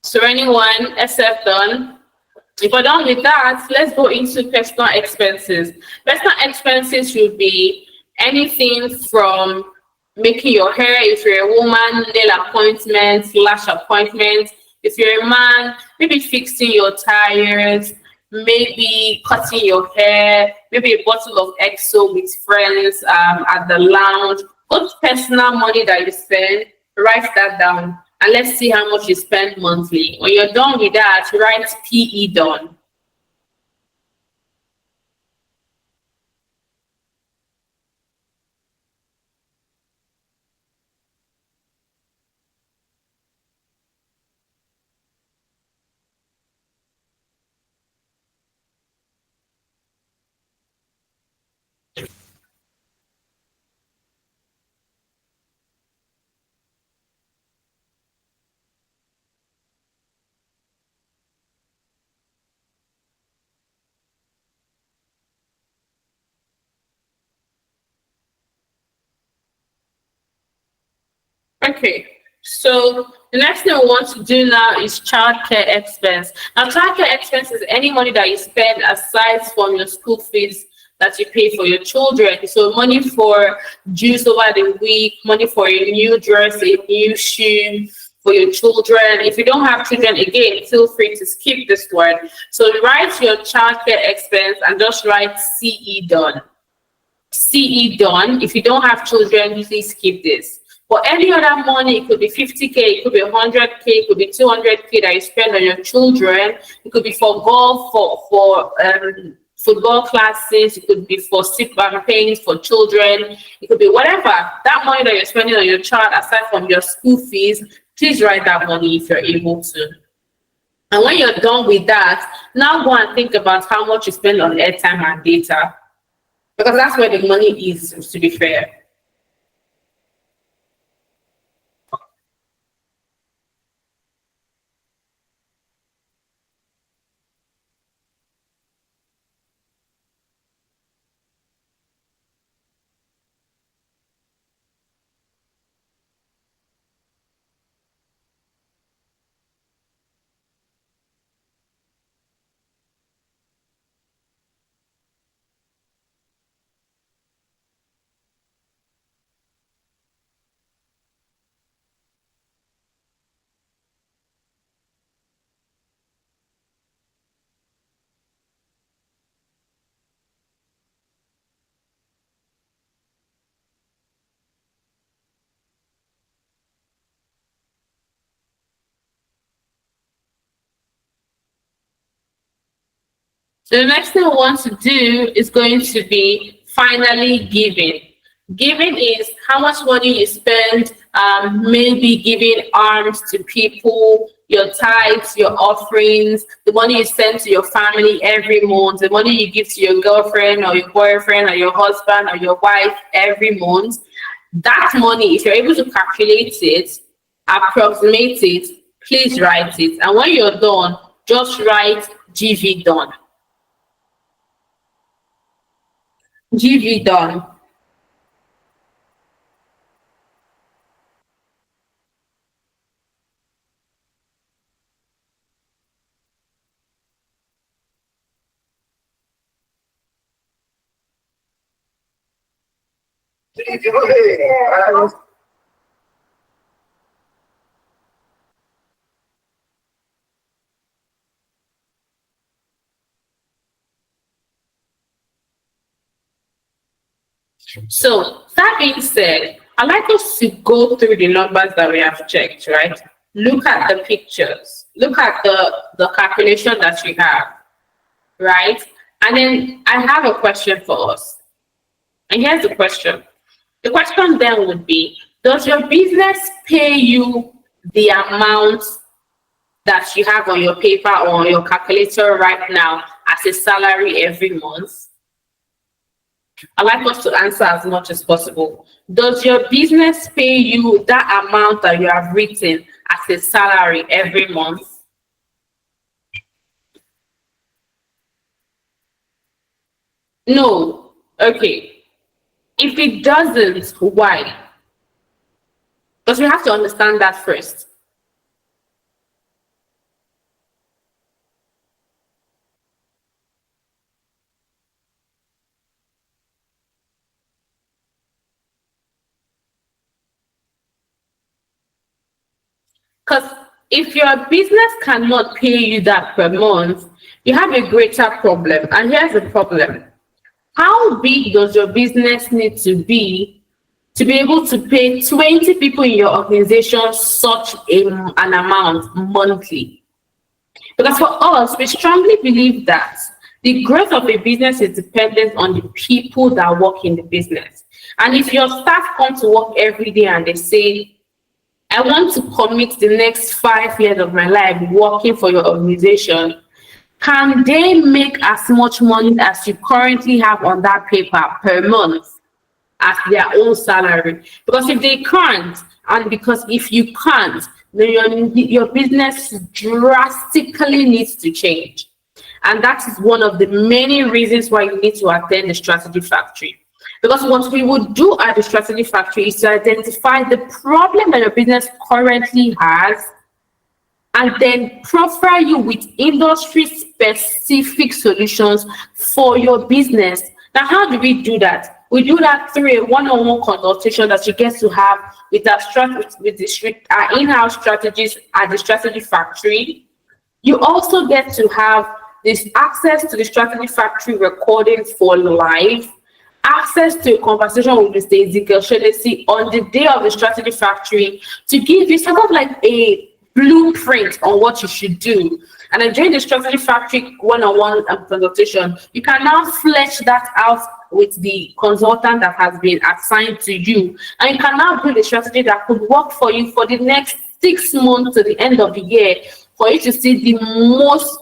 So anyone, SF done? If we're done with that, let's go into personal expenses. Personal expenses should be anything from making your hair, if you're a woman, nail appointments, lash appointments. If you're a man, maybe fixing your tires, maybe cutting your hair, maybe a bottle of EXO with friends at the lounge. What personal money that you spend, write that down. And let's see how much you spend monthly. When you're done with that, write PE done. Okay, So the next thing we want to do now is childcare expense. Now, childcare expense is any money that you spend aside from your school fees that you pay for your children. So money for dues over the week, money for a new dress, a new shoe for your children. If you don't have children, again, feel free to skip this one. So write your childcare expense and just write CE done. CE done. If you don't have children, please skip this. For any other money, it could be 50K, it could be 100K, it could be 200K that you spend on your children. It could be for golf, for football classes. It could be for sick campaigns for children. It could be whatever. That money that you're spending on your child, aside from your school fees, please write that money if you're able to. And when you're done with that, now go and think about how much you spend on airtime and data, because that's where the money is, to be fair. So the next thing we want to do is going to be finally giving. Giving is how much money you spend, maybe giving alms to people, your tithes, your offerings, the money you send to your family every month, the money you give to your girlfriend or your boyfriend or your husband or your wife every month. That money, if you're able to calculate it, approximate it, please write it. And when you're done, just write GV done. GV done. So that being said, I'd like us to go through the numbers that we have checked, right? Look at the pictures, look at the calculation that we have, right? And then I have a question for us. And here's the question. The question then would be, does your business pay you the amount that you have on your paper or on your calculator right now as a salary every month? I'd like us to answer as much as possible. Does your business pay you that amount that you have written as a salary every month? No. Okay. If it doesn't, why? Because we have to understand that first. Because if your business cannot pay you that per month, you have a greater problem. And here's the problem. How big does your business need to be able to pay 20 people in your organization such an amount monthly? Because for us, we strongly believe that the growth of a business is dependent on the people that work in the business. And if your staff come to work every day and they say, I want to commit the next 5 years of my life working for your organization, can they make as much money as you currently have on that paper per month as their own salary? Because if they can't, and because if you can't, then your business drastically needs to change. And that is one of the many reasons why you need to attend the Strategy Factory. Because what we would do at the Strategy Factory is to identify the problem that your business currently has and then profile you with industry-specific solutions for your business. Now, how do we do that? We do that through a one-on-one consultation that you get to have with our in-house strategists at the Strategy Factory. You also get to have this access to the Strategy Factory recording for live, access to a conversation with Mr. Ezekiel Shedesi on the day of the Strategy Factory to give you sort of like a blueprint on what you should do. And then during the Strategy Factory one-on-one consultation, you can now flesh that out with the consultant that has been assigned to you. And you can now build a strategy that could work for you for the next 6 months to the end of the year for you to see the most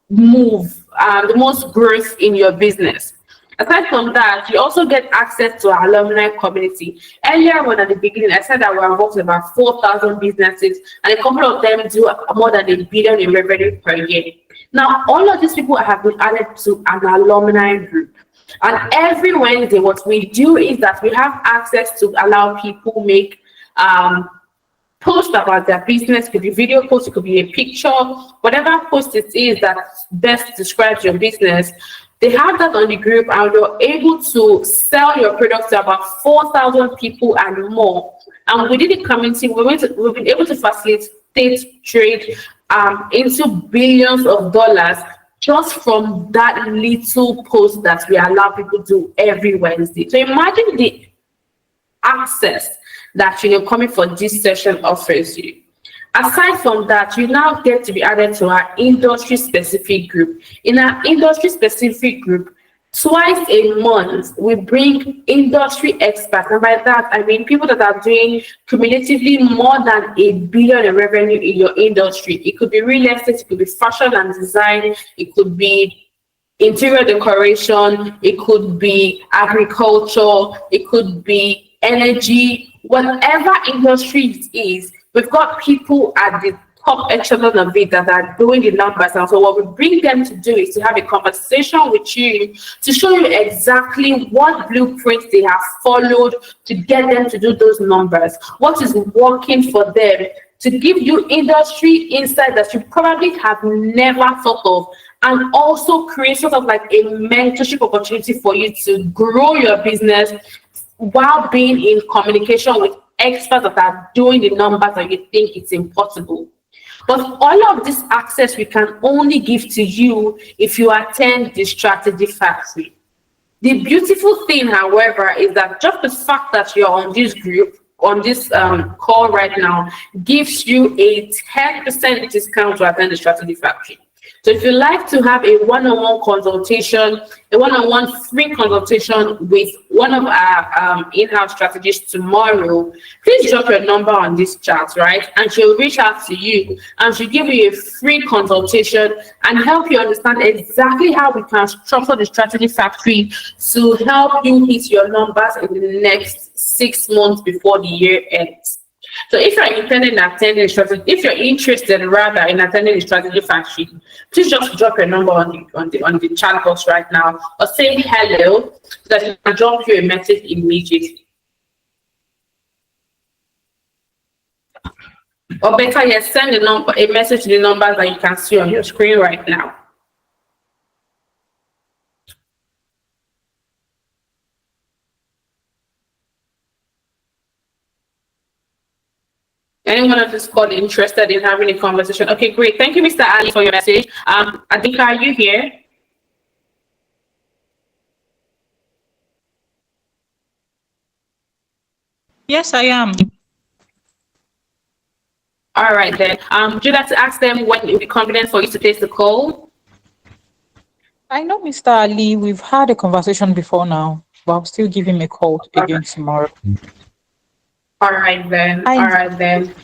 the most growth in your business. Aside from that, you also get access to our alumni community. Earlier on at the beginning, I said that we're involved in about 4,000 businesses, and a couple of them do more than $1 billion in revenue per year. Now, all of these people have been added to an alumni group. And every Wednesday, what we do is that we have access to allow people make post about their business. It could be video post, it could be a picture, whatever post it is that best describes your business. They have that on the group, and you're able to sell your products to about 4,000 people and more. And within the community, we've been able to facilitate trade into billions of dollars just from that little post that we allow people to do every Wednesday. So imagine the access that coming for this session offers you. Aside from that, you now get to be added to our industry-specific group. In our industry-specific group, twice a month, we bring industry experts. And by that, I mean people that are doing cumulatively more than $1 billion in revenue in your industry. It could be real estate, it could be fashion and design, it could be interior decoration, it could be agriculture, it could be energy, whatever industry it is. We've got people at the top echelon of it that are doing the numbers. And so what we bring them to do is to have a conversation with you to show you exactly what blueprints they have followed to get them to do those numbers, what is working for them, to give you industry insight that you probably have never thought of, and also create sort of like a mentorship opportunity for you to grow your business while being in communication with experts that are doing the numbers that you think it's impossible. But all of this access we can only give to you if you attend the Strategy Factory. The beautiful thing, however, is that just the fact that you're on this group, on this call right now, gives you a 10% discount to attend the Strategy Factory. So if you'd like to have a one-on-one consultation, a one-on-one free consultation with one of our in-house strategists tomorrow, please drop your number on this chat, right? And she'll reach out to you and she'll give you a free consultation and help you understand exactly how we can structure the Strategy Factory to help you hit your numbers in the next 6 months before the year ends. So if you're intending in attending strategy, if you're interested rather in attending the Strategy Factory, please just drop your number on the chat box right now, or say hello so that I can drop you a message immediately. Or better yet, send a message to the numbers that you can see on your screen right now. Anyone on this call interested in having a conversation? Okay, great. Thank you, Mr. Ali, for your message. Adika, are you here? Yes, I am. All right, then. Would you like to ask them when it will be convenient for you to place the call? I know Mr. Ali, we've had a conversation before now, but I'll still give him a call again tomorrow. All right, then. All right, then.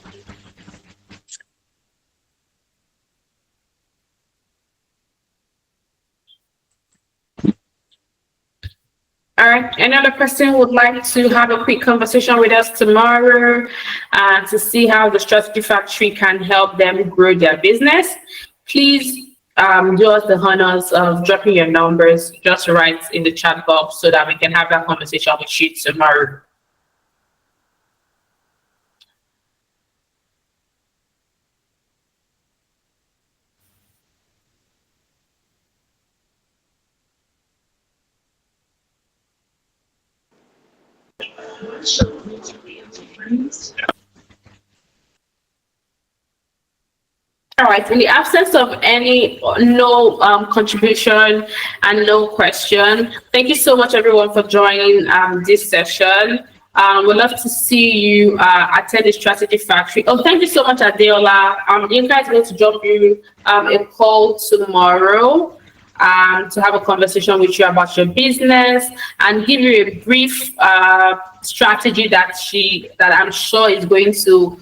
All right, another person would like to have a quick conversation with us tomorrow to see how the Strategy Factory can help them grow their business. Please do us the honors of dropping your numbers, just write in the chat box so that we can have that conversation with you tomorrow. All right, in the absence of any no contribution and no question, thank you so much everyone for joining this session. We'd love to see you attend the Strategy Factory. Oh, thank you so much, Adeola. You guys are going to drop you a call tomorrow to have a conversation with you about your business and give you a brief strategy that I'm sure is going to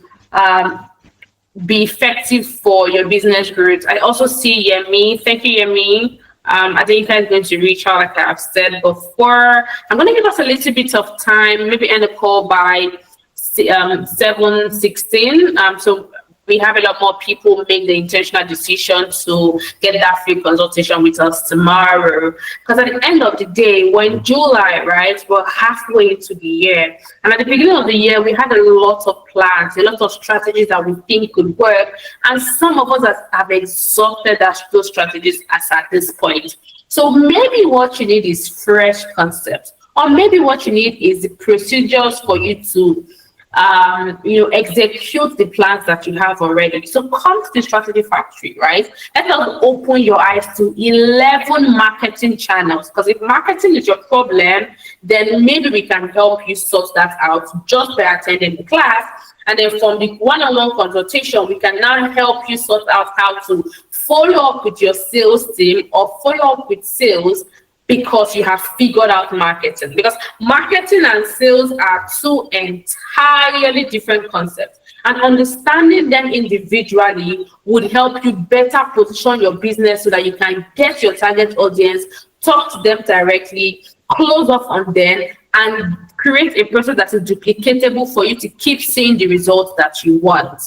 be effective for your business growth. I also see Yemi. Thank you, Yemi. I think you guys are going to reach out, like I've said before. I'm going to give us a little bit of time, maybe end the call by 7:16. So we have a lot more people make the intentional decision to get that free consultation with us tomorrow. Because at the end of the day, when July, right, we're halfway into the year. And at the beginning of the year, we had a lot of plans, a lot of strategies that we think could work. And some of us have exhausted those strategies as at this point. So maybe what you need is fresh concepts. Or maybe what you need is the procedures for you to execute the plans that you have already. So come to the Strategy Factory, right? Let us open your eyes to 11 marketing channels. Because if marketing is your problem, then maybe we can help you sort that out just by attending the class. And then from the one-on-one consultation, we can now help you sort out how to follow up with your sales team or follow up with sales because you have figured out marketing. Because marketing and sales are two entirely different concepts. And understanding them individually would help you better position your business so that you can get your target audience, talk to them directly, close off on them, and create a process that is duplicatable for you to keep seeing the results that you want.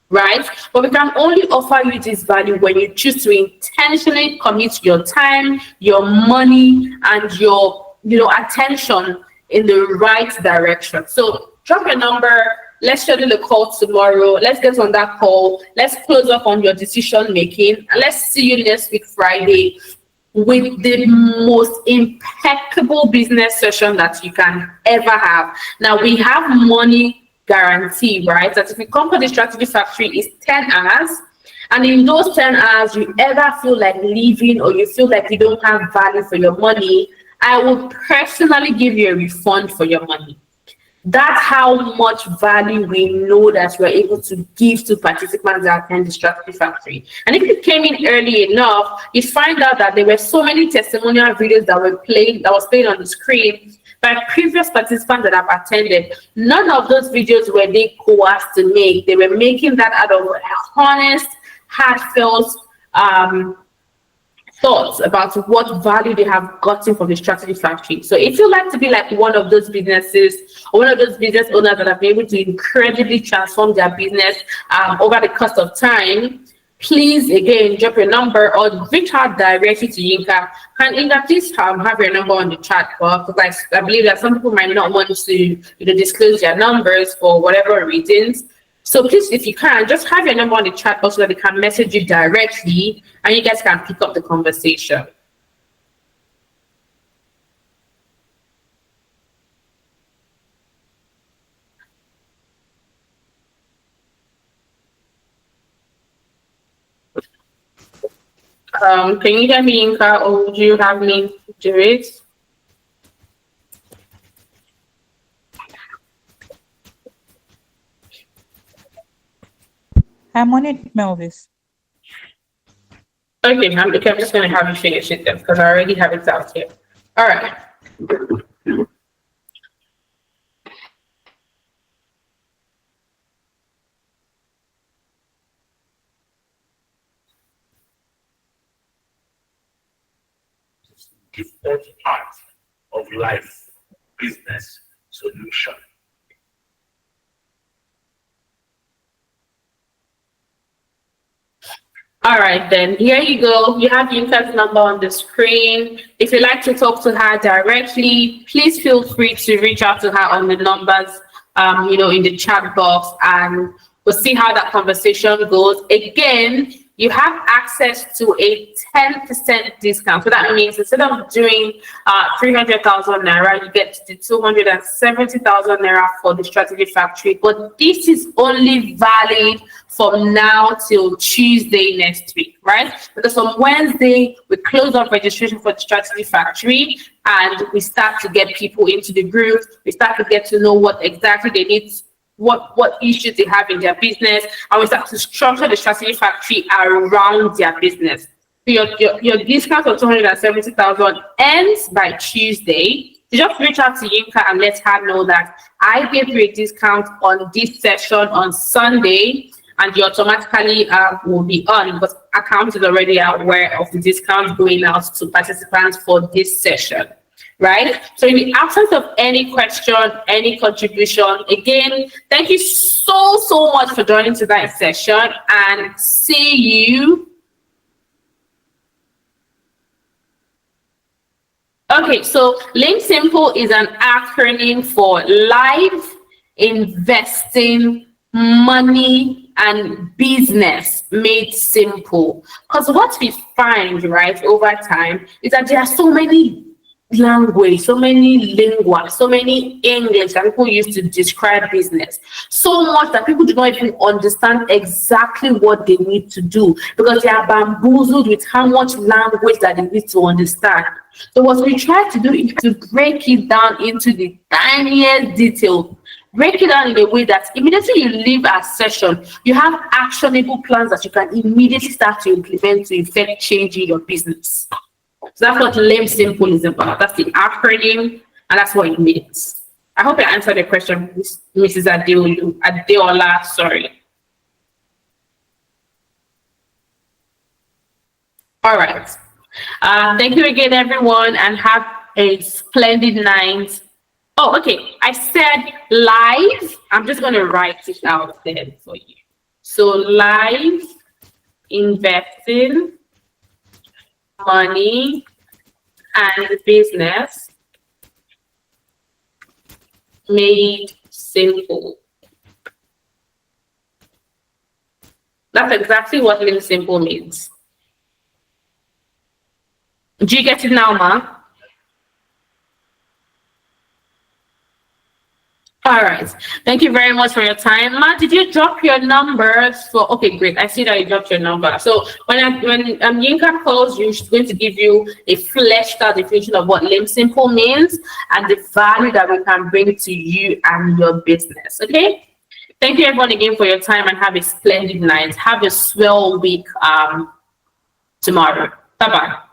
Right? But we can only offer you this value when you choose to intentionally commit your time, your money, and your attention in the right direction. So drop your number. Let's schedule a call tomorrow. Let's get on that call. Let's close up on your decision making. And let's see you next week, Friday, with the most impeccable business session that you can ever have. Now, we have money guarantee, right? That if you come for the Strategy Factory, is 10 hours. And in those 10 hours, you ever feel like leaving or you feel like you don't have value for your money, I will personally give you a refund for your money. That's how much value we know that we're able to give to participants that attend the Strategy Factory. And if you came in early enough, you find out that there were so many testimonial videos that was playing on the screen by previous participants that have attended. None of those videos were they coerced to make. They were making that out of honest, heartfelt thoughts about what value they have gotten from the Strategy Factory. So if you like to be like one of those businesses or one of those business owners that have been able to incredibly transform their business over the course of time, please again drop your number or reach out directly to Yinka. Can Yinka please have your number on the chat box? Because I believe that some people might not want to disclose their numbers for whatever reasons. So please, if you can, just have your number on the chat box so that they can message you directly and you guys can pick up the conversation. Can you hear me, Yinka, or would you have me do it? I'm on it, Melvis. Okay, I'm just going to have you finish it then because I already have it out here. All right. The fourth part of life business solution. All right, then here you go. You have Yinka's number on the screen. If you'd like to talk to her directly, please feel free to reach out to her on the numbers, in the chat box, and we'll see how that conversation goes. Again, you have access to a 10% discount. So that means instead of doing 300,000 naira, you get to 270,000 naira for the strategy factory. But this is only valid from now till Tuesday next week, right? Because from Wednesday, we close off registration for the strategy factory and we start to get people into the group. We start to get to know what exactly they need, what issues they have in their business, and we start to structure the strategy factory around their business. So your discount of 270,000 ends by Tuesday. So just reach out to Yinka and let her know that I gave you a discount on this session on Sunday, and you automatically will be on, because account is already aware of the discount going out to participants for this session. Right? So in the absence of any question, any contribution, again, thank you so much for joining tonight's session, and see you. Okay, so Link Simple is an acronym for Life Investing Money and Business Made Simple. Because what we find, right, over time is that there are so many language, so many lingua, so many English that people use to describe business. So much that people do not even understand exactly what they need to do, because they are bamboozled with how much language that they need to understand. So what we try to do is to break it down into the tiniest detail. Break it down in a way that immediately you leave a session, you have actionable plans that you can immediately start to implement to effect change in your business. So that's what Lame Simple is about. That's the acronym, and that's what it means. I hope I answered the question, Mrs. Adeola, sorry. All right. Thank you again, everyone, and have a splendid night. Oh, okay. I said live. I'm just going to write it out there for you. So live investing money and business made simple. That's exactly what Live Simple means. Do you get it now, Ma? All right. Thank you very much for your time. Ma, did you drop your numbers for? Okay, great. I see that you dropped your number. So when Yinka calls you, she's going to give you a fleshed out definition of what Live Simple means and the value that we can bring to you and your business. Okay. Thank you everyone again for your time, and have a splendid night. Have a swell week tomorrow. Bye-bye.